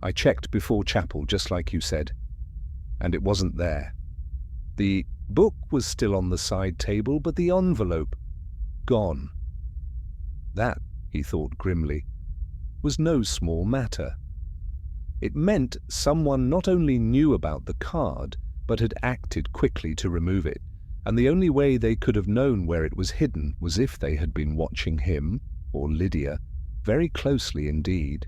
I checked before chapel, just like you said. And it wasn't there. The book was still on the side table, but the envelope, gone." That, he thought grimly, was no small matter. It meant someone not only knew about the card, but had acted quickly to remove it, and the only way they could have known where it was hidden was if they had been watching him, or Lydia, very closely indeed.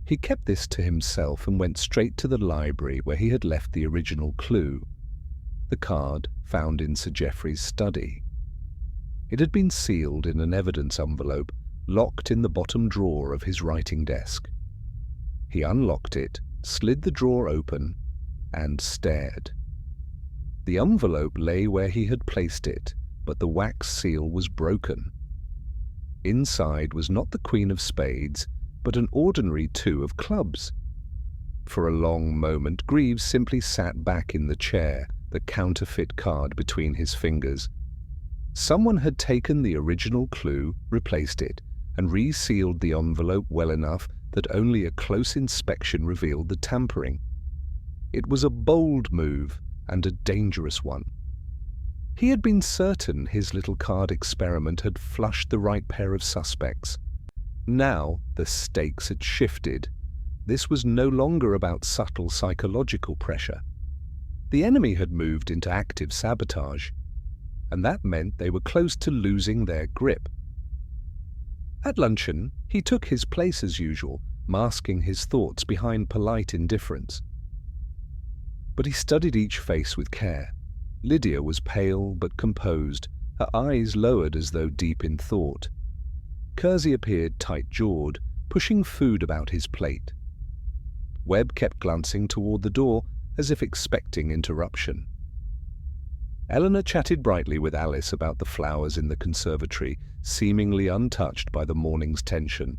He kept this to himself and went straight to the library where he had left the original clue, the card found in Sir Geoffrey's study. It had been sealed in an evidence envelope, locked in the bottom drawer of his writing desk. He unlocked it, slid the drawer open, and stared. The envelope lay where he had placed it, but the wax seal was broken. Inside was not the Queen of Spades, but an ordinary 2 of clubs. For a long moment, Greavves simply sat back in the chair, the counterfeit card between his fingers. Someone had taken the original clue, replaced it, and resealed the envelope well enough that only a close inspection revealed the tampering. It was a bold move and a dangerous one. He had been certain his little card experiment had flushed the right pair of suspects. Now the stakes had shifted. This was no longer about subtle psychological pressure. The enemy had moved into active sabotage, and that meant they were close to losing their grip. At luncheon, he took his place as usual, masking his thoughts behind polite indifference. But he studied each face with care. Lydia was pale but composed, her eyes lowered as though deep in thought. Kersey appeared tight-jawed, pushing food about his plate. Webb kept glancing toward the door, as if expecting interruption. Eleanor chatted brightly with Alice about the flowers in the conservatory, seemingly untouched by the morning's tension.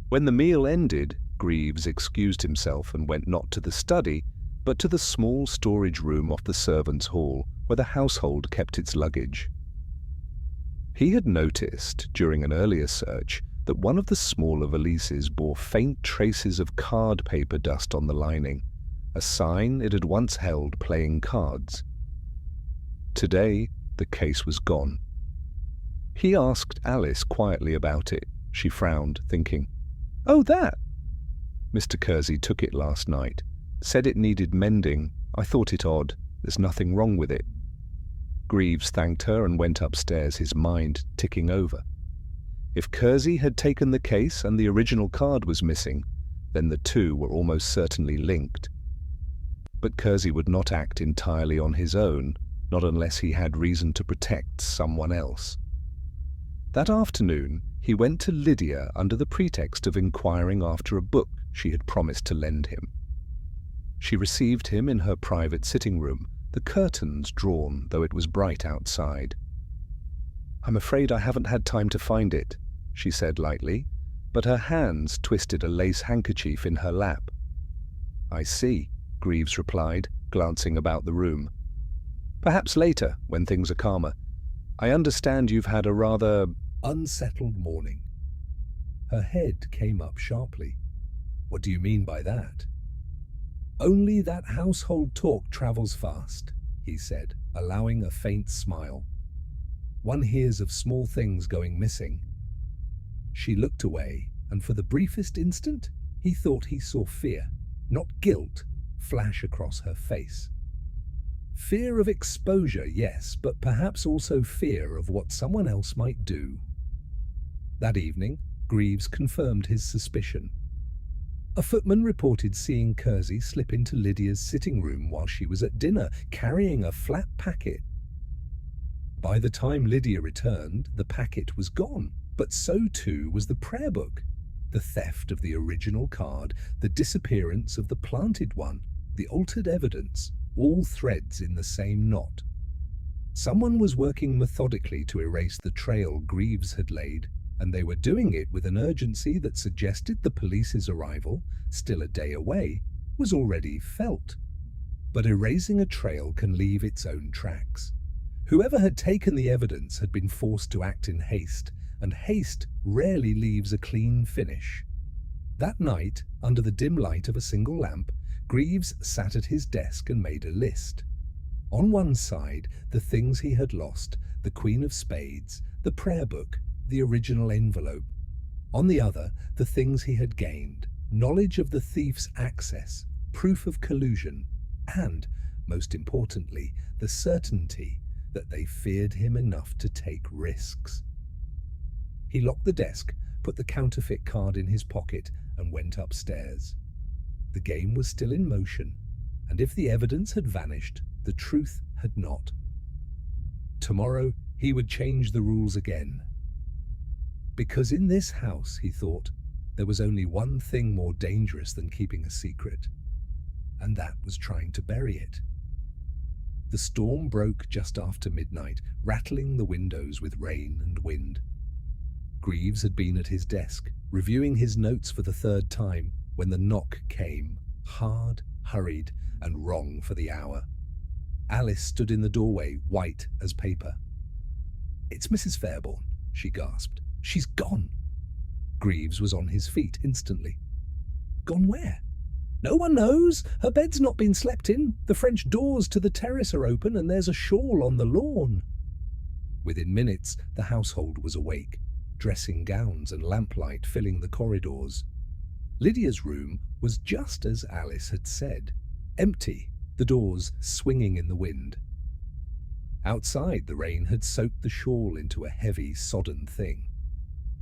When the meal ended, Greavves excused himself and went not to the study, but to the small storage room off the servants' hall, where the household kept its luggage. He had noticed, during an earlier search, that one of the smaller valises bore faint traces of card paper dust on the lining, a sign it had once held playing cards. Today, the case was gone. He asked Alice quietly about it. She frowned, thinking, "Oh, that! Mr. Kersey took it last night. Said it needed mending. I thought it odd. There's nothing wrong with it." Greavves thanked her and went upstairs, his mind ticking over. If Kersey had taken the case and the original card was missing, then the two were almost certainly linked. But Kersey would not act entirely on his own, not unless he had reason to protect someone else. That afternoon, he went to Lydia under the pretext of inquiring after a book she had promised to lend him. She received him in her private sitting room, the curtains drawn, though it was bright outside. "I'm afraid I haven't had time to find it," she said lightly, but her hands twisted a lace handkerchief in her lap. "I see," Greavves replied, glancing about the room. "Perhaps later, when things are calmer. I understand you've had a rather unsettled morning." Her head came up sharply. "What do you mean by that?" "Only that household talk travels fast," he said, allowing a faint smile. "One hears of small things going missing." She looked away, and for the briefest instant, he thought he saw fear, not guilt, flash across her face. Fear of exposure, yes, but perhaps also fear of what someone else might do. That evening, Greavves confirmed his suspicion. A footman reported seeing Kersey slip into Lydia's sitting room while she was at dinner, carrying a flat packet. By the time Lydia returned, the packet was gone, but so too was the prayer book. The theft of the original card, the disappearance of the planted one, the altered evidence, all threads in the same knot. Someone was working methodically to erase the trail Greavves had laid, and they were doing it with an urgency that suggested the police's arrival, still a day away, was already felt. But erasing a trail can leave its own tracks. Whoever had taken the evidence had been forced to act in haste, and haste rarely leaves a clean finish. That night, under the dim light of a single lamp, Greavves sat at his desk and made a list. On one side, the things he had lost, the Queen of Spades, the prayer book, the original envelope. On the other, the things he had gained, knowledge of the thief's access, proof of collusion, and, most importantly, the certainty that they feared him enough to take risks. He locked the desk, put the counterfeit card in his pocket, and went upstairs. The game was still in motion, and if the evidence had vanished, the truth had not. Tomorrow, he would change the rules again. Because in this house, he thought, there was only one thing more dangerous than keeping a secret, and that was trying to bury it. The storm broke just after midnight, rattling the windows with rain and wind. Greavves had been at his desk, reviewing his notes for the third time, when the knock came, hard, hurried, and wrong for the hour. Alice stood in the doorway, white as paper. "It's Mrs. Fairbairn," she gasped. "She's gone." Greavves was on his feet instantly. "Gone where?" "No one knows. Her bed's not been slept in. The French doors to the terrace are open and there's a shawl on the lawn." Within minutes, the household was awake, dressing gowns and lamplight filling the corridors. Lydia's room was just as Alice had said, empty, the doors swinging in the wind. Outside, the rain had soaked the shawl into a heavy, sodden thing.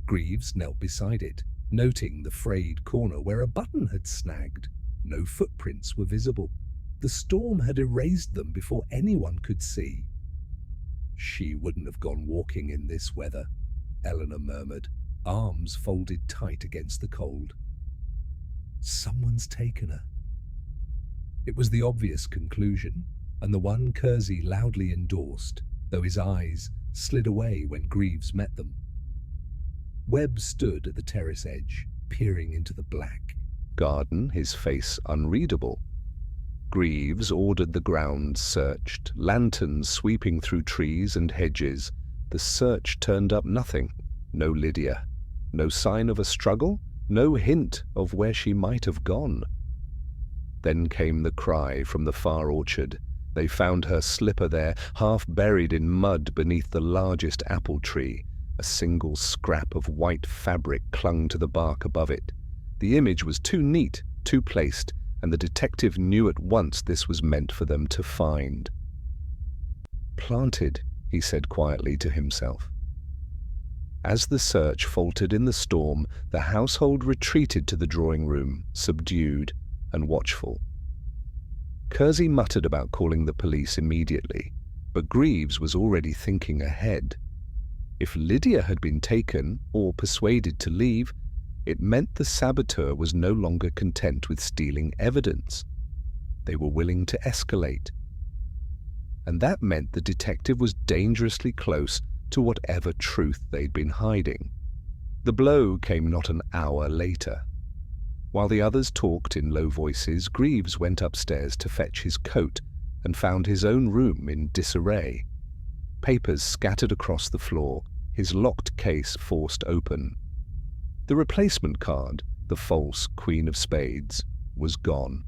Greavves knelt beside it, noting the frayed corner where a button had snagged. No footprints were visible. The storm had erased them before anyone could see. "She wouldn't have gone walking in this weather," Eleanor murmured, arms folded tight against the cold. "Someone's taken her." It was the obvious conclusion, and the one Kersey loudly endorsed, though his eyes slid away when Greavves met them. Webb stood at the terrace edge, peering into the black garden, his face unreadable. Greavves ordered the grounds searched, lanterns sweeping through trees and hedges. The search turned up nothing. No Lydia. No sign of a struggle. No hint of where she might have gone. Then came the cry from the far orchard. They found her slipper there, half buried in mud beneath the largest apple tree. A single scrap of white fabric clung to the bark above it. The image was too neat, too placed, and the detective knew at once this was meant for them to find. "Planted," he said quietly to himself. As the search faltered in the storm, the household retreated to the drawing room, subdued and watchful. Kersey muttered about calling the police immediately, but Greavves was already thinking ahead. If Lydia had been taken or persuaded to leave, it meant the saboteur was no longer content with stealing evidence. They were willing to escalate. And that meant the detective was dangerously close to whatever truth they'd been hiding. The blow came not an hour later. While the others talked in low voices, Greavves went upstairs to fetch his coat and found his own room in disarray. Papers scattered across the floor, his locked case forced open. The replacement card, the false Queen of Spades, was gone.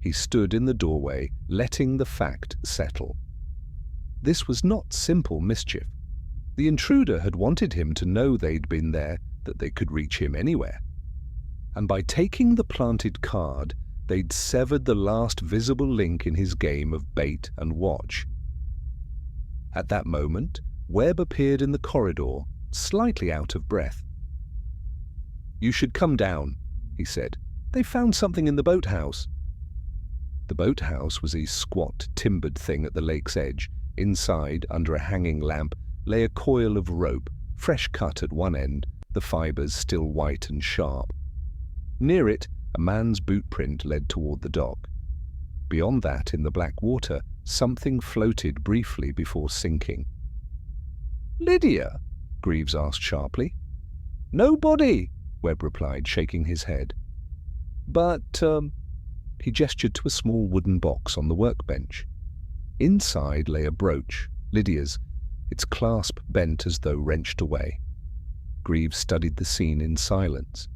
He stood in the doorway, letting the fact settle. This was not simple mischief. The intruder had wanted him to know they'd been there, that they could reach him anywhere. And by taking the planted card, they'd severed the last visible link in his game of bait and watch. At that moment, Webb appeared in the corridor, slightly out of breath. "You should come down," he said. "They found something in the boathouse." The boathouse was a squat, timbered thing at the lake's edge. Inside, under a hanging lamp, lay a coil of rope, fresh cut at one end, the fibers still white and sharp. Near it, a man's boot print led toward the dock. Beyond that, in the black water, something floated briefly before sinking. "Lydia?" Greavves asked sharply. "No body," Webb replied, shaking his head. "But," he gestured to a small wooden box on the workbench. Inside lay a brooch, Lydia's, its clasp bent as though wrenched away. Greavves studied the scene in silence.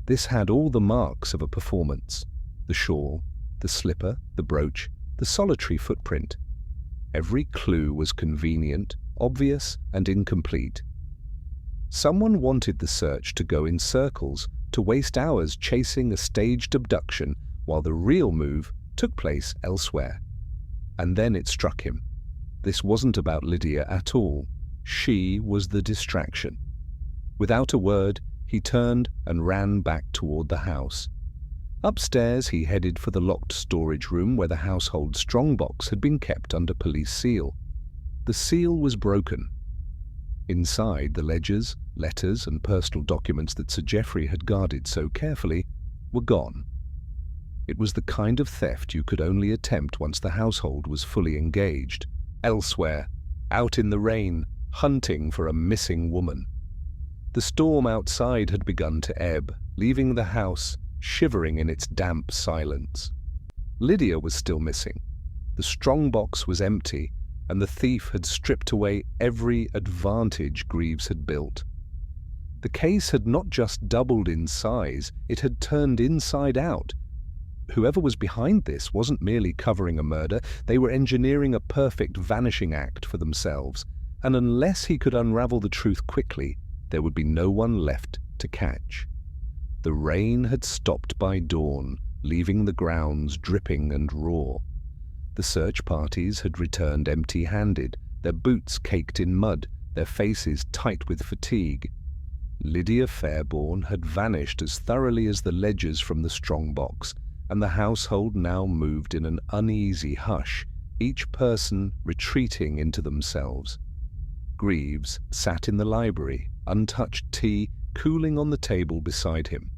This had all the marks of a performance: the shawl, the slipper, the brooch, the solitary footprint. Every clue was convenient, obvious, and incomplete. Someone wanted the search to go in circles, to waste hours chasing a staged abduction while the real move took place elsewhere. And then it struck him. This wasn't about Lydia at all. She was the distraction. Without a word, he turned and ran back toward the house. Upstairs, he headed for the locked storage room where the household strongbox had been kept under police seal. The seal was broken. Inside, the ledgers, letters, and personal documents that Sir Geoffrey had guarded so carefully were gone. It was the kind of theft you could only attempt once the household was fully engaged. Elsewhere, out in the rain, hunting for a missing woman. The storm outside had begun to ebb, leaving the house shivering in its damp silence. Lydia was still missing. The strongbox was empty, and the thief had stripped away every advantage Greavves had built. The case had not just doubled in size, it had turned inside out. Whoever was behind this wasn't merely covering a murder, they were engineering a perfect vanishing act for themselves, and unless he could unravel the truth quickly, there would be no one left to catch. The rain had stopped by dawn, leaving the grounds dripping and raw. The search parties had returned empty-handed, their boots caked in mud, their faces tight with fatigue. Lydia Fairborn had vanished as thoroughly as the ledgers from the strong-box, and the household now moved in an uneasy hush, each person retreating into themselves. Greavves sat in the library, untouched tea cooling on the table beside him.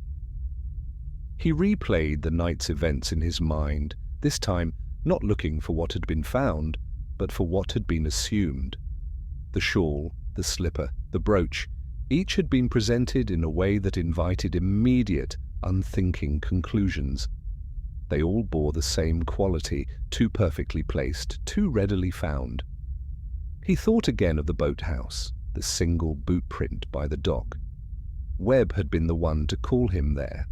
He replayed the night's events in his mind, this time not looking for what had been found, but for what had been assumed. The shawl, the slipper, the brooch, each had been presented in a way that invited immediate, unthinking conclusions. They all bore the same quality, too perfectly placed, too readily found. He thought again of the boathouse, the single boot print by the dock. Webb had been the one to call him there.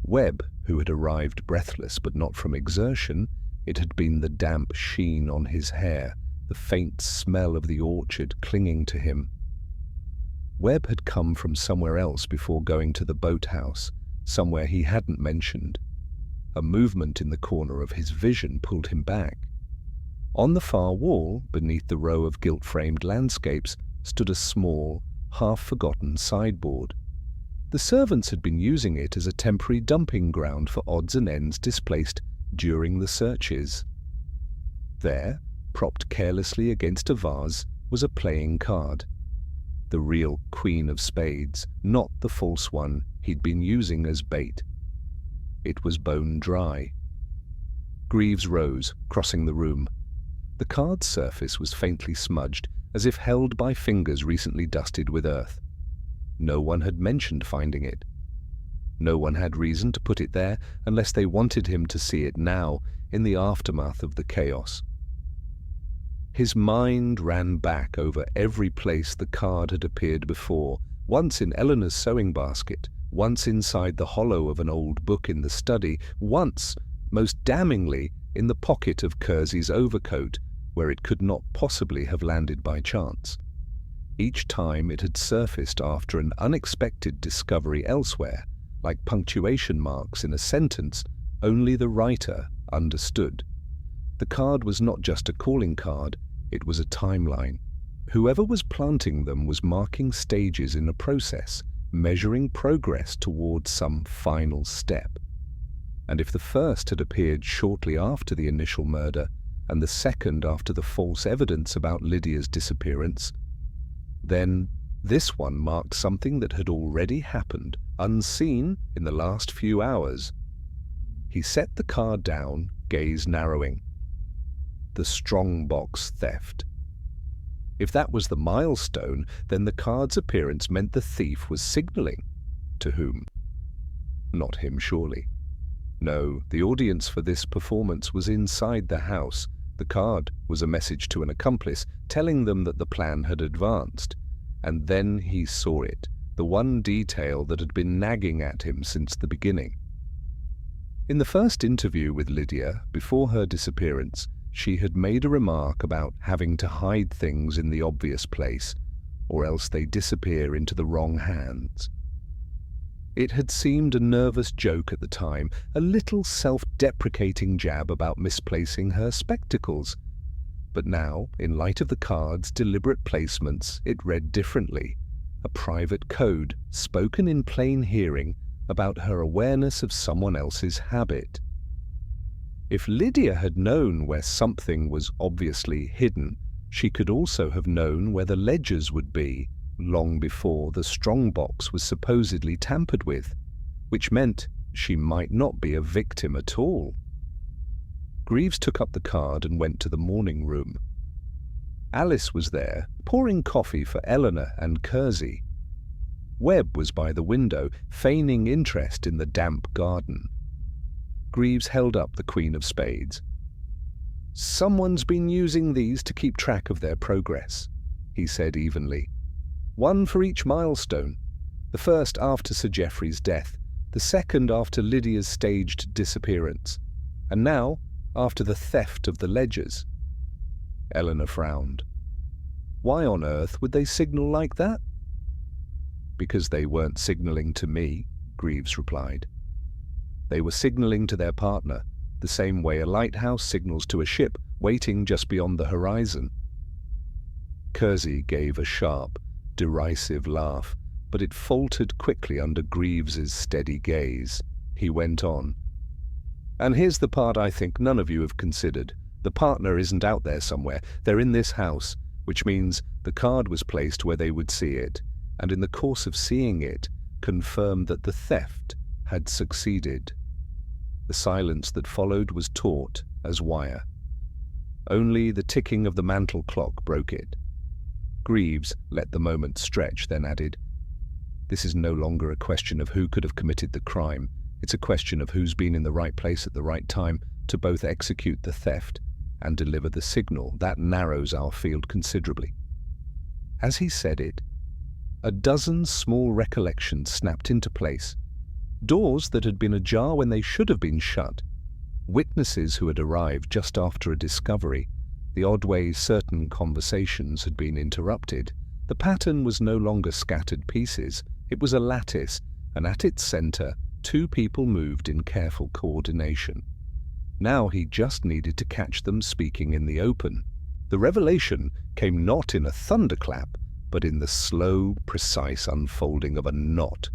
Webb, who had arrived breathless but not from exertion, it had been the damp sheen on his hair, the faint smell of the orchard clinging to him. Webb had come from somewhere else before going to the boathouse, somewhere he hadn't mentioned. A movement in the corner of his vision pulled him back. On the far wall, beneath the row of gilt-framed landscapes, stood a small, half-forgotten sideboard. The servants had been using it as a temporary dumping ground for odds and ends displaced during the searches. There, propped carelessly against a vase, was a playing card. The real Queen of Spades, not the false one he'd been using as bait. It was bone dry. Greavves rose, crossing the room. The card's surface was faintly smudged, as if held by fingers recently dusted with earth. No one had mentioned finding it. No one had reason to put it there unless they wanted him to see it now, in the aftermath of the chaos. His mind ran back over every place the card had appeared before, once in Eleanor's sewing basket, once inside the hollow of an old book in the study, once, most damningly, in the pocket of Kersey's overcoat, where it could not possibly have landed by chance. Each time it had surfaced after an unexpected discovery elsewhere, like punctuation marks in a sentence only the writer understood. The card was not just a calling card, it was a timeline. Whoever was planting them was marking stages in a process, measuring progress towards some final step. And if the first had appeared shortly after the initial murder, and the second after the false evidence about Lydia's disappearance, then this one marked something that had already happened, unseen in the last few hours. He set the card down, gaze narrowing. The strong-box theft. If that was the milestone, then the card's appearance meant the thief was signaling. To whom? Not him, surely. No, the audience for this performance was inside the house. The card was a message to an accomplice, telling them that the plan had advanced. And then he saw it, the one detail that had been nagging at him since the beginning. In the first interview with Lydia, before her disappearance, she had made a remark about having to hide things in the obvious place, or else they disappear into the wrong hands. It had seemed a nervous joke at the time, a little self-deprecating jab about misplacing her spectacles. But now, in light of the card's deliberate placements, it read differently. A private code, spoken in plain hearing, about her awareness of someone else's habit. If Lydia had known where something was obviously hidden, she could also have known where the ledgers would be, long before the strongbox was supposedly tampered with, which meant she might not be a victim at all. Greavves took up the card and went to the morning room. Alice was there, pouring coffee for Eleanor and Kersey. Webb was by the window, feigning interest in the damp garden. Greavves held up the Queen of Spades. "Someone's been using these to keep track of their progress," he said evenly. "One for each milestone, The first after Sir Geoffrey's death, the second after Lydia's staged disappearance, and now after the theft of the ledgers. Eleanor frowned. Why on earth would they signal like that? Because they weren't signalling to me, Greavves replied. They were signalling to their partner, the same way a lighthouse signals to a ship waiting just beyond the horizon. Kersey gave a sharp, derisive laugh, but it faltered quickly under Greaves's steady gaze. He went on. And here's the part I think none of you have considered. The partner isn't out there somewhere. They're in this house, which means the card was placed where they would see it, and in the course of seeing it, confirmed that the theft had succeeded. The silence that followed was taut as wire. Only the ticking of the mantel clock broke it. Greavves let the moment stretch, then added, "This is no longer a question of who could have committed the crime. It's a question of who's been in the right place at the right time to both execute the theft and deliver the signal. That narrows our field considerably." As he said it, a dozen small recollections snapped into place. Doors that had been ajar when they should have been shut. Witnesses who had arrived just after a discovery. The odd way certain conversations had been interrupted. The pattern was no longer scattered pieces. It was a lattice, and at its center, two people moved in careful coordination. Now he just needed to catch them speaking in the open. The revelation came not in a thunderclap, but in the slow, precise unfolding of a knot.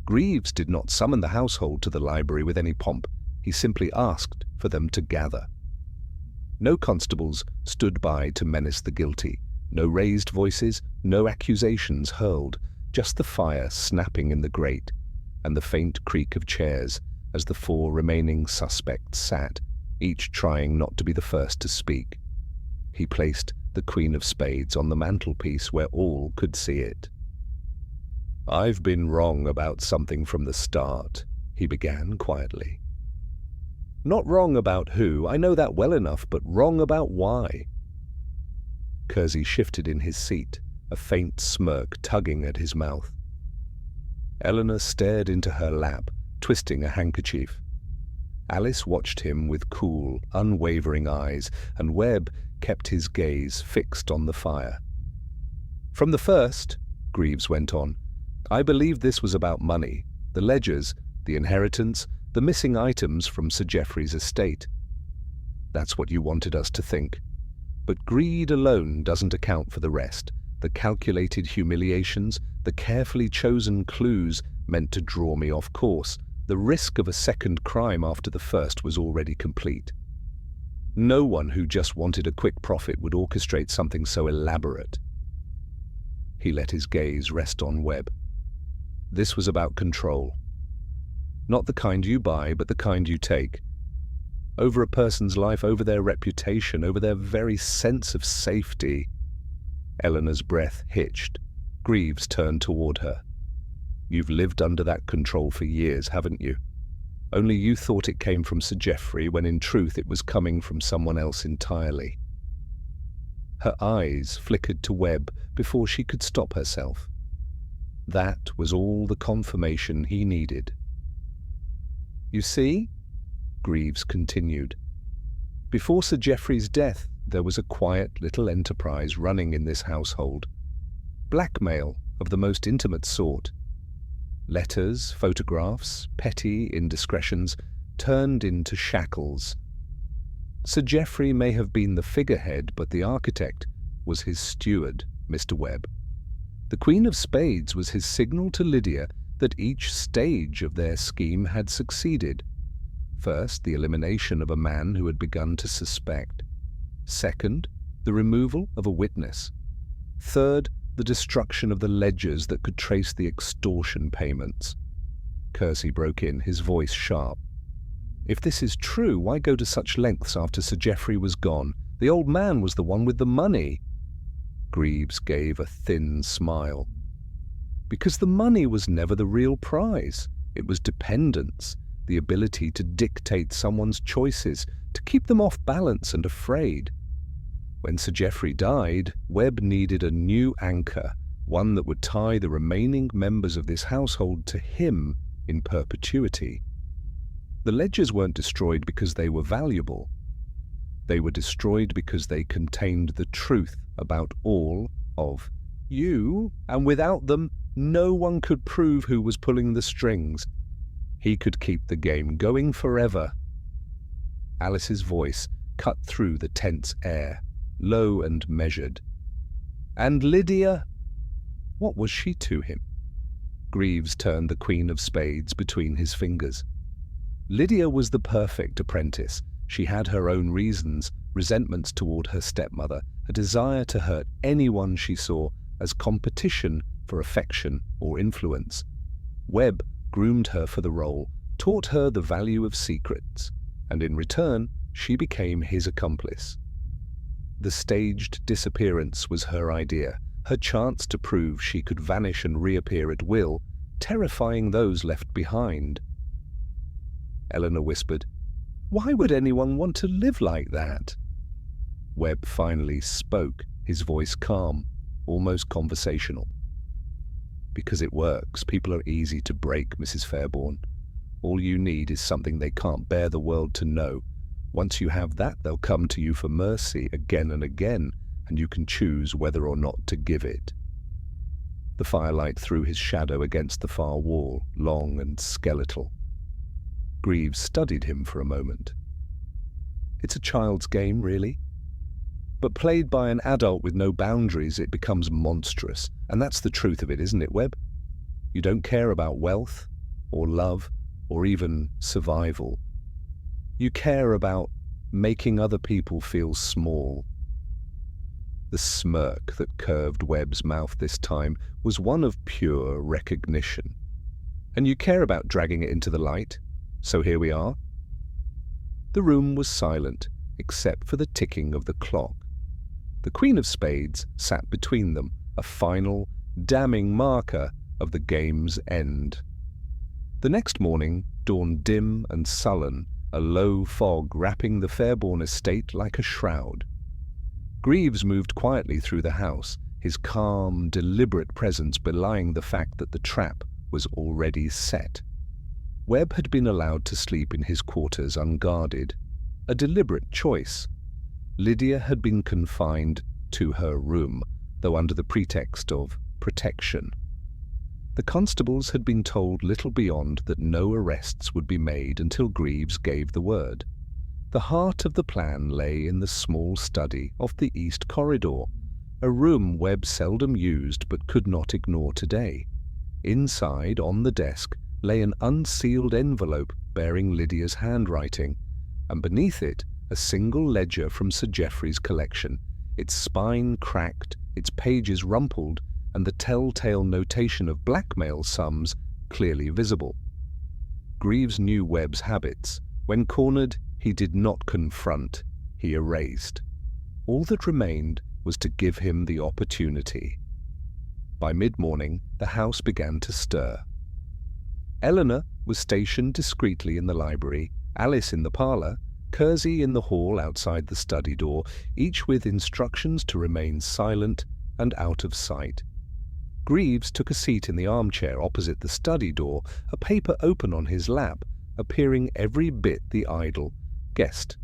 Greavves did not summon the household to the library with any pomp. He simply asked for them to gather. No constables stood by to menace the guilty. No raised voices, no accusations hurled, just the fire snapping in the grate, and the faint creak of chairs as the four remaining suspects sat, each trying not to be the first to speak. He placed the Queen of Spades on the mantelpiece where all could see it. "I've been wrong about something from the start," he began quietly. "Not wrong about who, I know that well enough, but wrong about why." Kersey shifted in his seat, a faint smirk tugging at his mouth. Eleanor stared into her lap, twisting a handkerchief. Alice watched him with cool, unwavering eyes, and Webb kept his gaze fixed on the fire. "From the first," Greavves went on, "I believed this was about money, the ledgers, the inheritance, the missing items from Sir Geoffrey's estate. That's what you wanted us to think. But greed alone doesn't account for the rest. The calculated humiliations, the carefully chosen clues meant to draw me off course. The risk of a second crime after the first was already complete. No one who just wanted a quick profit would orchestrate something so elaborate." He let his gaze rest on Webb. This was about control. Not the kind you buy, but the kind you take. Over a person's life, over their reputation, over their very sense of safety. Eleanor's breath hitched. Greavves turned toward her. "You've lived under that control for years, haven't you? Only you thought it came from Sir Geoffrey, when in truth it was coming from someone else entirely." Her eyes flickered to Webb before she could stop herself. That was all the confirmation he needed. "You see," Greavves continued, "before Sir Geoffrey's death, there was a quiet little enterprise running in this household. Blackmail of the most intimate sort. Letters, photographs, petty indiscretions turned into shackles. Sir Geoffrey may have been the figurehead, but the architect was his steward, Mr. Webb. The Queen of Spades was his signal to Lydia that each stage of their scheme had succeeded. First, the elimination of a man who had begun to suspect. Second, the removal of a witness. Third, the destruction of the ledgers that could trace the extortion payments." Kersey broke in, his voice sharp. "If this is true, why go to such lengths after Sir Geoffrey was gone? The old man was the one with the money." Greavves gave a thin smile. "Because the money was never the real prize. It was dependence, the ability to dictate someone's choices, to keep them off balance and afraid. When Sir Geoffrey died, Webb needed a new anchor, one that would tie the remaining members of this household to him in perpetuity. The ledgers weren't destroyed because they were valuable. They were destroyed because they contained the truth about all of you, and without them, no one could prove who was pulling the strings. He could keep the game going forever. Alice's voice cut through the tense air, low and measured. And Lydia? What was she to him? Greavves turned the Queen of Spades between his fingers. Lydia was the perfect apprentice. She had her own reasons, resentments toward her stepmother, a desire to hurt anyone she saw as competition for affection or influence. Webb groomed her for the role, taught her the value of secrets, and in return, she became his accomplice. The staged disappearance was her idea, her chance to prove she could vanish and reappear at will, terrifying those left behind. Eleanor whispered, "Why would anyone want to live like that?" Webb finally spoke, his voice calm, almost conversational. "Because it works. People are easy to break, Mrs. Fairbairn. All you need is something they can't bear the world to know. Once you have that, they'll come to you for mercy again and again, and you can choose whether or not to give it." The firelight threw his shadow against the far wall, long and skeletal. Greavves studied him for a moment. "It's a child's game, really. But played by an adult with no boundaries, it becomes monstrous. And that's the truth of it, isn't it, Webb? You don't care about wealth, or love, or even survival. You care about making other people feel small." The smirk that curved Webb's mouth this time was one of pure recognition. "And you care about dragging it into the light? So here we are." The room was silent, except for the ticking of the clock. The Queen of Spades sat between them, a final, damning marker of the game's end. The next morning dawned dim and sullen, a low fog wrapping the Fairbairn estate like a shroud. Greavves moved quietly through the house, his calm, deliberate presence belying the fact that the trap was already set. Webb had been allowed to sleep in his quarters unguarded, a deliberate choice. Lydia had been confined to her room, though under the pretext of protection. The constables had been told little beyond that no arrests would be made until Greavves gave the word. The heart of the plan lay in the small study off the east corridor, a room Webb seldom used but could not ignore today. Inside, on the desk, lay an unsealed envelope bearing Lydia's handwriting, and beneath it a single ledger from Sir Geoffrey's collection, its spine cracked, its pages rumpled, and the telltale notation of blackmail sums clearly visible. Greavves knew Webb's habits. When cornered, he did not confront, he erased. All that remained was to give him the opportunity. By mid-morning, the house began to stir. Eleanor was stationed discreetly in the library, Alice in the parlour, Kersey in the hall outside the study door, each with instructions to remain silent and out of sight. Greavves took a seat in the armchair opposite the study door, a paper open on his lap, appearing every bit the idle guest.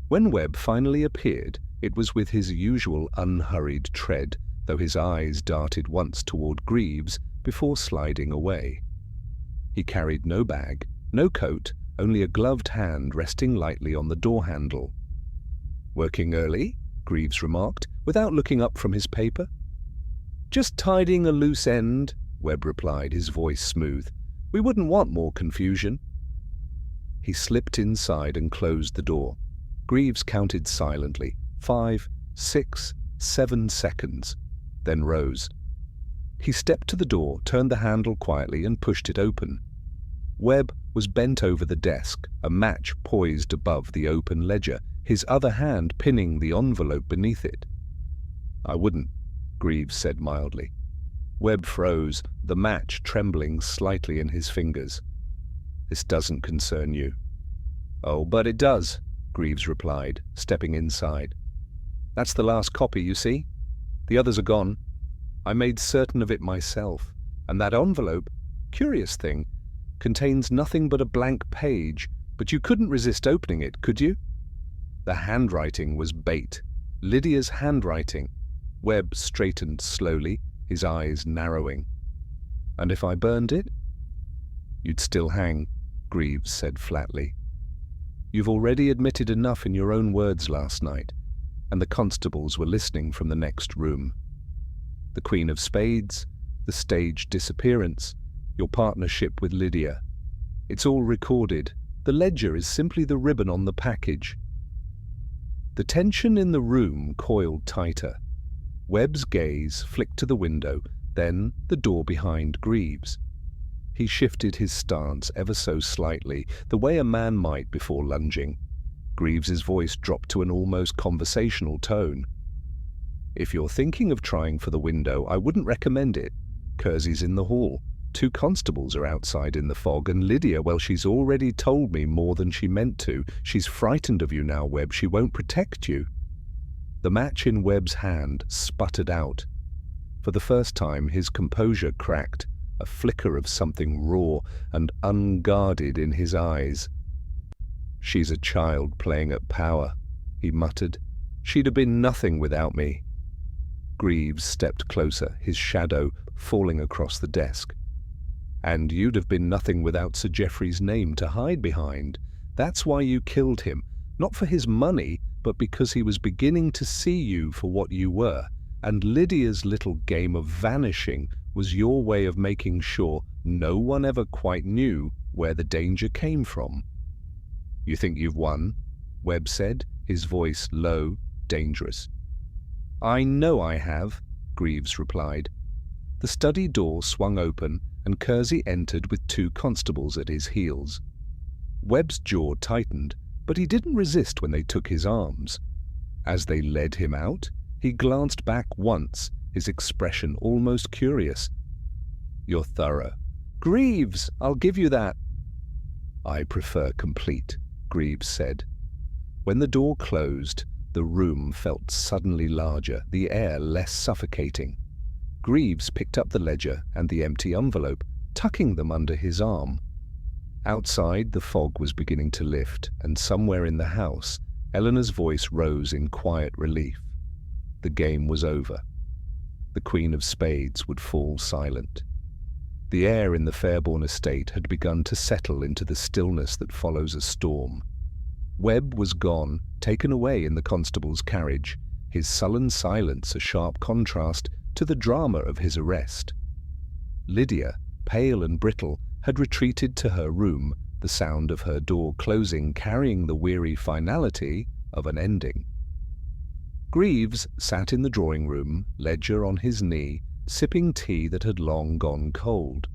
When Webb finally appeared, it was with his usual unhurried tread, though his eyes darted once toward Greavves before sliding away. He carried no bag, no coat, only a gloved hand resting lightly on the door handle. "Working early?" Greavves remarked, without looking up from his paper. "Just tidying a loose end," Webb replied, his voice smooth. "We wouldn't want more confusion." He slipped inside and closed the door. Greavves counted silently, 5, 6, 7 seconds, then rose. He stepped to the door, turned the handle quietly, and pushed it open. Webb was bent over the desk, a match poised above the open ledger, his other hand pinning the envelope beneath it. "I wouldn't," Greavves said mildly. Webb froze, the match trembling slightly in his fingers. "This doesn't concern you." "Oh, but it does," Greavves replied, stepping inside. "That's the last copy, you see. The others are gone." I made certain of it myself, and that envelope, curious thing, contains nothing but a blank page, but you couldn't resist opening it, could you? The handwriting was bait. Lydia's handwriting. Webb straightened slowly, his eyes narrowing. And if I burned it? You'd still hang, Greavves said flatly. You've already admitted enough in your own words last night, and the constables were listening from the next room. The Queen of Spades, the staged disappearance, your partnership with Lydia. It's all recorded. The ledger is simply the ribbon on the package. The tension in the room coiled tighter. Webb's gaze flicked to the window, then the door behind Greavves. He shifted his stance ever so slightly, the way a man might before lunging. Greaves's voice dropped to an almost conversational tone. If you're thinking of trying for the window, I wouldn't recommend it. Kersey's in the hall. 2 constables are outside in the fog, and Lydia, well, she's already told me more than she meant to. She's frightened of you now, Webb. She won't protect you. The match in Webb's hand sputtered out. For the first time, his composure cracked, a flicker of something raw and unguarded in his eyes. She's a child playing at power, he muttered. She'd have been nothing without me. Greavves stepped closer, his shadow falling across the desk. And you'd have been nothing without Sir Geoffrey's name to hide behind. That's why you killed him, not for his money, but because he was beginning to see you for what you were, and Lydia's little game of vanishing was your way of making sure no one ever quite knew where the danger came from. You think you've won? Webb said, his voice low, dangerous. I know I have, Greavves replied. The study door swung open, and Kersey entered with 2 constables at his heels. Webb's jaw tightened, but he didn't resist when they took his arms. As they led him out, he glanced back once, his expression almost curious. You're thorough. Greavves, I'll give you that. I prefer complete, Greavves said. When the door closed, the room felt suddenly larger, the air less suffocating. Greavves picked up the ledger and the empty envelope, tucking them under his arm. Outside, the fog was beginning to lift, and somewhere in the house, Eleanor's voice rose in quiet relief. The game was over. The Queen of Spades would fall silent. The air in the Fairbourne estate had begun to settle into the stillness that follows a storm. Webb was gone, taken away in the constable's carriage, his sullen silence a sharp contrast to the drama of his arrest. Lydia, pale and brittle, had retreated to her room, the sound of her door closing carrying the weary finality of an ending. Greavves sat in the drawing-room, ledger on his knee, sipping tea that had long gone cold.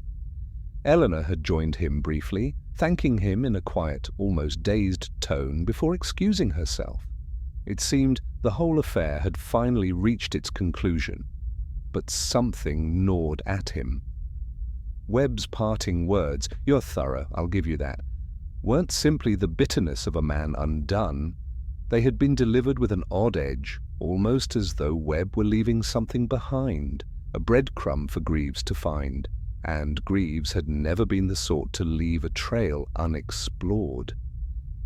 Eleanor had joined him briefly, thanking him in a quiet, almost dazed tone before excusing herself. It seemed the whole affair had finally reached its conclusion, but something gnawed at him. Webb's parting words, "You're thorough, I'll give you that," weren't simply the bitterness of a man undone. They had been delivered with an odd edge, almost as though Webb were leaving something behind, a breadcrumb for Greavves to find, and Greavves had never been the sort to leave a trail unexplored.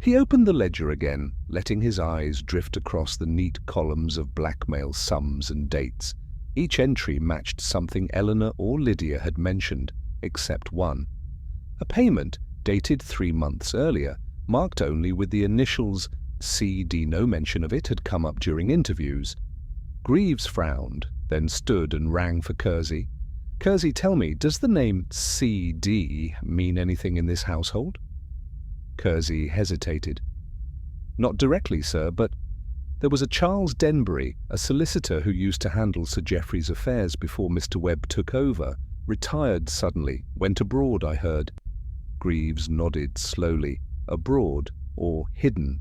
He opened the ledger again, letting his eyes drift across the neat columns of blackmail sums and dates. Each entry matched something Eleanor or Lydia had mentioned, except one. A payment, dated 3 months earlier, marked only with the initials C.D. No mention of it had come up during interviews. Greavves frowned, then stood and rang for Kersey. "Kersey, tell me, does the name C.D. mean anything in this household?" Kersey hesitated. "Not directly, sir, but there was a Charles Denbury, a solicitor who used to handle Sir Geoffrey's affairs before Mr. Webb took over. Retired suddenly, went abroad, I heard." Greavves nodded slowly. Abroad, or hidden.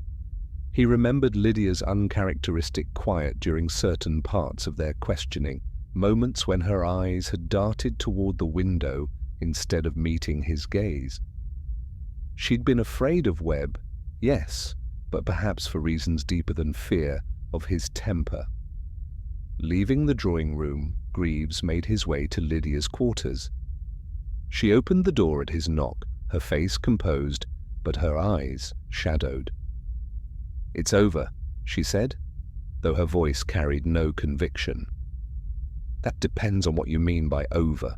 He remembered Lydia's uncharacteristic quiet during certain parts of their questioning, moments when her eyes had darted toward the window instead of meeting his gaze. She'd been afraid of Webb, yes, but perhaps for reasons deeper than fear, of his temper. Leaving the drawing-room, Greavves made his way to Lydia's quarters. She opened the door at his knock, her face composed, but her eyes shadowed. "It's over," she said, though her voice carried no conviction. "That depends on what you mean by over,"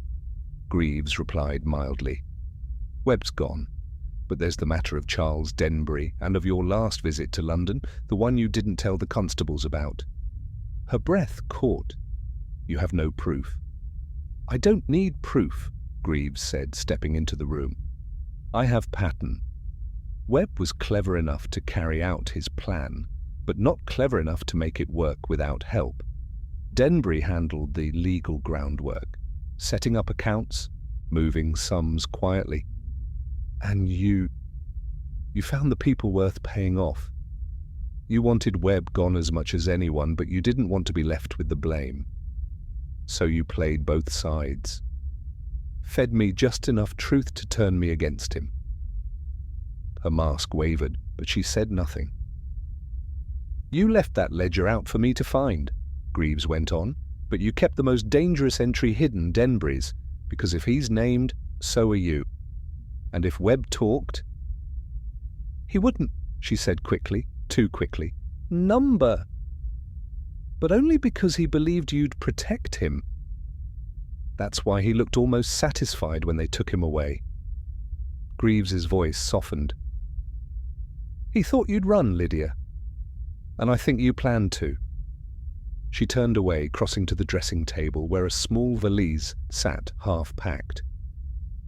Greavves replied mildly. "Webb's gone, but there's the matter of Charles Denbury and of your last visit to London, the one you didn't tell the constables about." Her breath caught. "You have no proof." "I don't need proof," Greavves said, stepping into the room. "I have pattern." Webb was clever enough to carry out his plan, but not clever enough to make it work without help. Denbury handled the legal groundwork, setting up accounts, moving sums quietly. "And you found the people worth paying off. You wanted Webb gone as much as anyone, but you didn't want to be left with the blame. So you played both sides. Fed me just enough truth to turn me against him." Her mask wavered, but she said nothing. "You left that ledger out for me to find," Greavves went on, "but you kept the most dangerous entry hidden, Denbury's, because if he's named, so are you. And if Webb talked—" "He wouldn't," she said quickly, too quickly. "Number." "But only because he believed you'd protect him. That's why he looked almost satisfied when they took him away." Greaves's voice softened. "He thought you'd run, Lydia. And I think you planned to." She turned away, crossing to the dressing table where a small valise sat half-packed.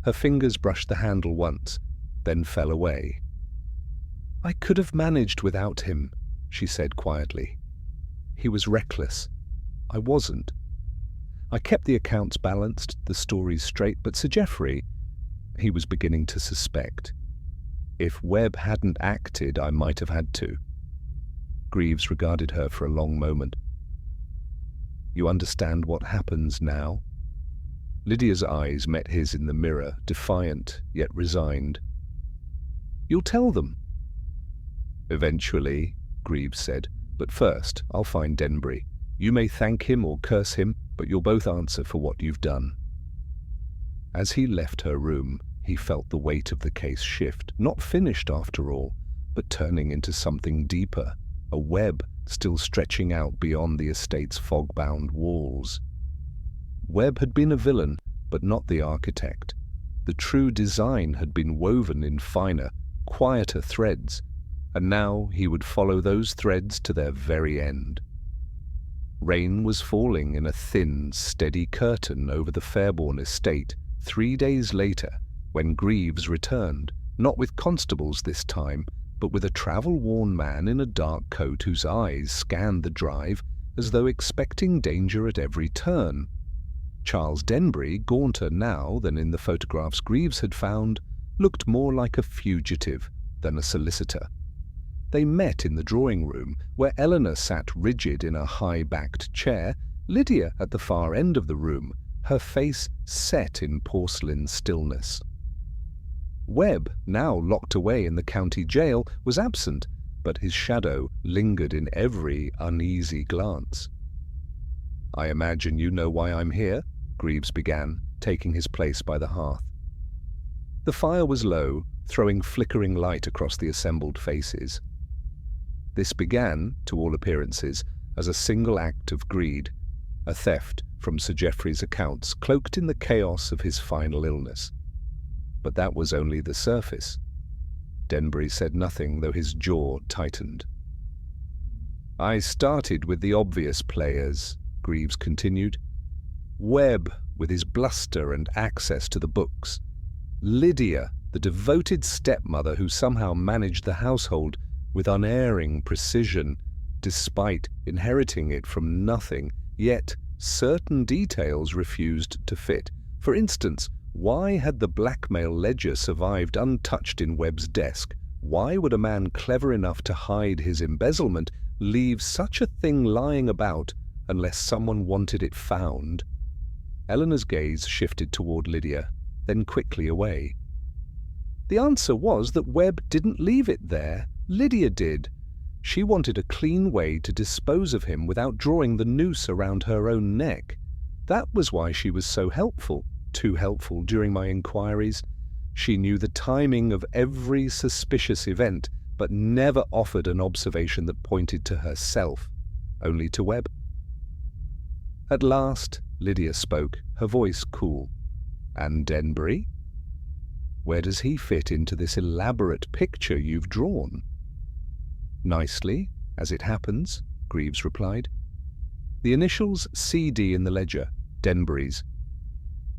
Her fingers brushed the handle once, then fell away. "I could have managed without him," she said quietly. "He was reckless. I wasn't. I kept the accounts balanced, the stories straight, but Sir Geoffrey, he was beginning to suspect. If Webb hadn't acted, I might have had to." Greavves regarded her for a long moment. "You understand what happens now?" Lydia's eyes met his in the mirror, defiant yet resigned. "You'll tell them?" "Eventually," Greavves said, "but first I'll find Denbury. You may thank him or curse him, but you'll both answer for what you've done." As he left her room, he felt the weight of the case shift, not finished after all, but turning into something deeper, a web still stretching out beyond the estate's fog-bound walls. Webb had been a villain, but not the architect. The true design had been woven in finer, quieter threads, and now he would follow those threads to their very end. Rain was falling in a thin, steady curtain over the Fairbourne estate 3 days later, when Greavves returned, not with constables this time, but with a travel-worn man in a dark coat whose eyes scanned the drive as though expecting danger at every turn. Charles Denbury, gaunter now than in the photographs Greavves had found, looked more like a fugitive than a solicitor. They met in the drawing-room, where Eleanor sat rigid in a high-backed chair, Lydia at the far end of the room, her face set in porcelain stillness. Webb, now locked away in the county jail, was absent, but his shadow lingered in every uneasy glance. "I imagine you know why I'm here," Greavves began, taking his place by the hearth. The fire was low, throwing flickering light across the assembled faces. This began, to all appearances, as a single act of greed, a theft from Sir Geoffrey's accounts cloaked in the chaos of his final illness. But that was only the surface. Denbury said nothing, though his jaw tightened. "I started with the obvious players," Greavves continued. "Webb, with his bluster and access to the books. Lydia, the devoted stepmother who somehow managed the household with unerring precision, despite inheriting it from nothing, yet certain details refused to fit. For instance, why had the blackmail ledger survived untouched in Webb's desk? Why would a man clever enough to hide his embezzlement leave such a thing lying about unless someone wanted it found?" Eleanor's gaze shifted toward Lydia, then quickly away. "The answer was that Webb didn't leave it there. Lydia did. She wanted a clean way to dispose of him without drawing the noose around her own neck. That was why she was so helpful, too helpful during my inquiries. She knew the timing of every suspicious event, but never offered an observation that pointed to herself, only to Webb. At last, Lydia spoke, her voice cool. "And Denbury? Where does he fit into this elaborate picture you've drawn?" "Nicely, as it happens," Greavves replied. "The initials CD in the ledger, Denbury's.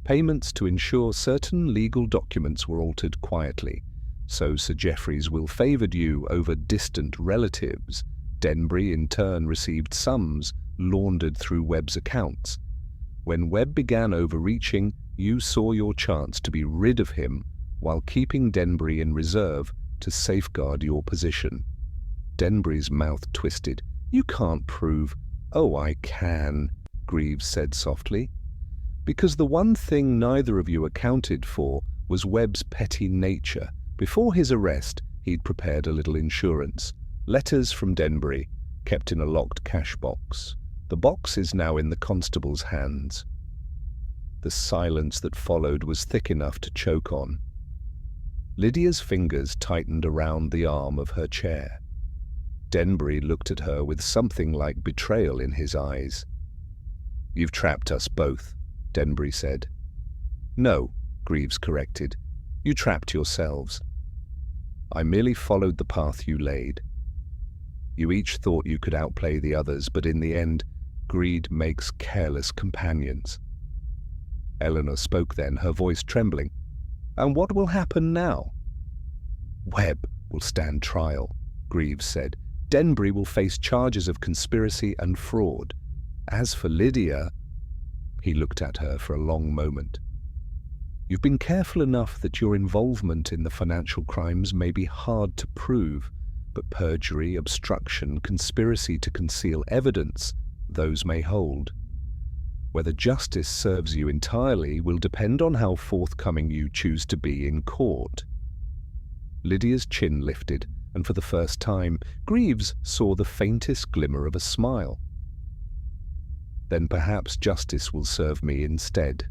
Payments to ensure certain legal documents were altered quietly, so Sir Geoffrey's will favoured you over distant relatives. Denbury in turn received sums laundered through Webb's accounts. When Webb began overreaching, you saw your chance to be rid of him while keeping Denbury in reserve to safeguard your position." Denbury's mouth twisted. "You can't prove—" "Oh, I can," Greavves said softly. "Because the one thing neither of you accounted for was Webb's petty nature. Before his arrest, he'd prepared a little insurance. Letters from Denbury, kept in a locked cash box. The box is now in the constable's hands." The silence that followed was thick enough to choke on. Lydia's fingers tightened around the arm of her chair. Denbury looked at her with something like betrayal in his eyes. "You've trapped us both," Denbury said. "No," Greavves corrected. "You trapped yourselves. I merely followed the path you laid. You each thought you could outplay the others, but in the end, greed makes careless companions." Eleanor spoke then, her voice trembling. "And what will happen now?" "Webb will stand trial," Greavves said. "Denbury will face charges of conspiracy and fraud. As for Lydia—" He looked at her for a long moment. "You've been careful enough that your involvement in the financial crimes may be hard to prove, but perjury, obstruction, conspiracy to conceal evidence, those may hold. Whether justice serves you entirely will depend on how forthcoming you choose to be in court." Lydia's chin lifted, and for the first time, Greavves saw the faintest glimmer of a smile. "Then perhaps justice will serve me instead."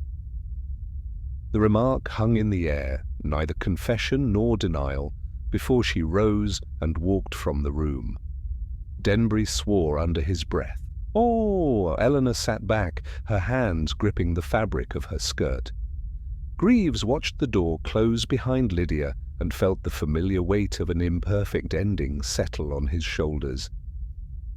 The remark hung in the air, neither confession nor denial, before she rose and walked from the room. Denbury swore under his breath. "Oh!" Eleanor sat back, her hands gripping the fabric of her skirt. Greavves watched the door close behind Lydia and felt the familiar weight of an imperfect ending settle on his shoulders.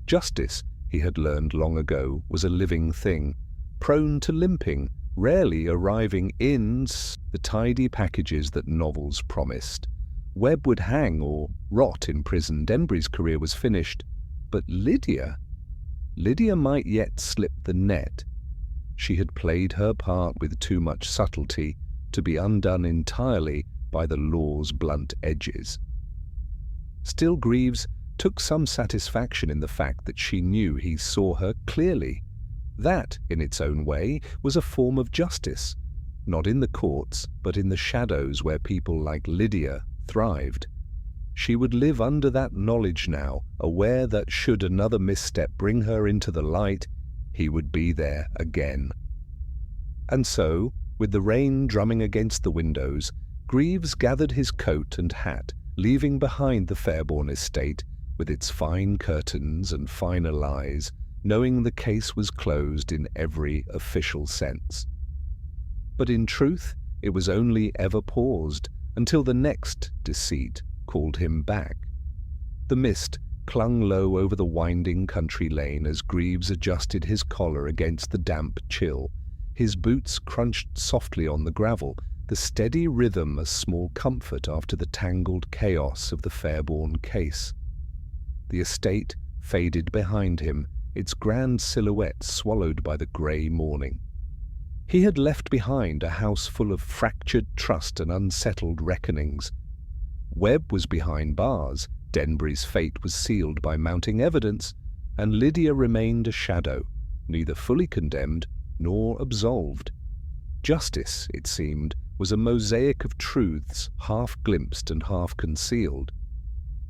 Justice, he had learned long ago, was a living thing, prone to limping, rarely arriving in the tidy packages that novels promised. Webb would hang or rot in prison. Denbury's career was finished. But Lydia might yet slip the net. She had played her part with too much subtlety to be undone entirely by the law's blunt edges. Still, Greavves took some satisfaction in the fact that she knew he saw her clearly. That, in its own way, was a form of justice, not in the courts, but in the shadows where people like Lydia thrived. She would live under that knowledge now, aware that should another misstep bring her into the light, he would be there again. And so, with the rain drumming against the windows, Greavves gathered his coat and hat, leaving behind the Fairbourne estate with its fine curtains and finer lies, knowing the case was closed in every official sense. But in truth, it was only ever paused until the next deceit called him back. The mist clung low over the winding country lane as Greavves adjusted his collar against the damp chill. His boots crunched softly on the gravel, the steady rhythm a small comfort after the tangled chaos of the Fairbourne case. The estate faded behind him, its grand silhouette swallowed by the grey morning. He had left behind a house full of fractured trust and unsettled reckonings. Webb was behind bars, Denbury's fate was sealed by mounting evidence, and Lydia remained a shadow, neither fully condemned nor absolved. Justice, it seemed, was a mosaic of truths half glimpsed and half concealed.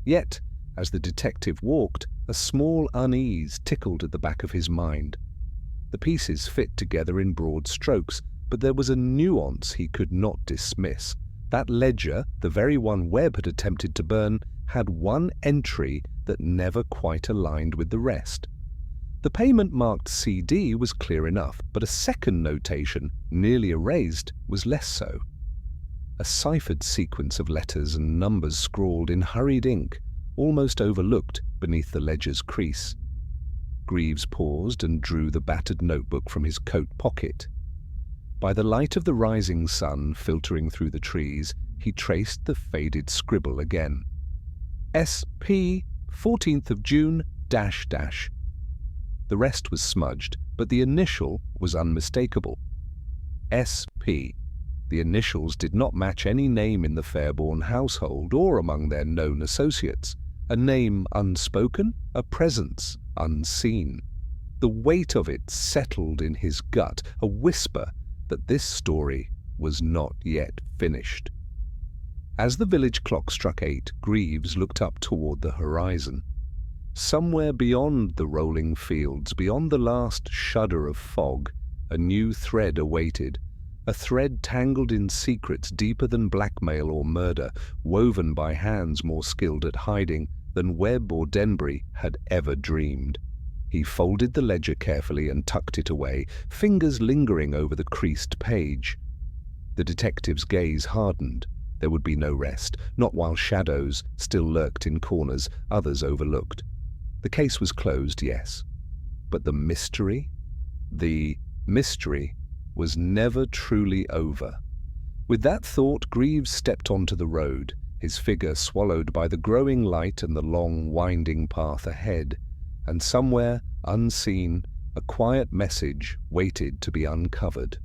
Yet, as the detective walked, a small unease tickled at the back of his mind. The pieces fit together in broad strokes, but there was a nuance he could not dismiss. That ledger, the very one Webb had attempted to burn, had one entry that never quite aligned with the rest. The payment marked CD was clear enough, but a second notation, nearly erased, was less so. A ciphered sequence of letters and numbers scrawled in hurried ink, almost overlooked beneath the ledger's crease. Greavves paused and drew the battered notebook from his coat pocket. By the light of the rising sun filtering through the trees, he traced the faded scribble again. SP, 14th of June, --. The rest was smudged, but the initial was unmistakable. SP. The initials did not match any name in the Fairborn household or among their known associates. A name unspoken, a presence unseen. The weight of it settled in his gut, a whisper that this story was not yet finished. As the village clock struck 8, Greavves looked up toward the horizon. Somewhere beyond the rolling fields, beyond the last shudder of fog, a new thread awaited, a thread tangled in secrets deeper than blackmail or murder, woven by hands more skilled at hiding than Webb or Denbury had ever dreamed. He folded the ledger carefully and tucked it away, fingers lingering over the creased page. The detective's gaze hardened. There would be no rest, not while shadows still lurked in corners, others overlooked. The case was closed, yes. But the mystery? The mystery was never truly over. With that thought, Greavves stepped onto the road, his figure swallowed by the growing light and the long, winding path ahead. And somewhere, unseen, a quiet message waited to be uncovered.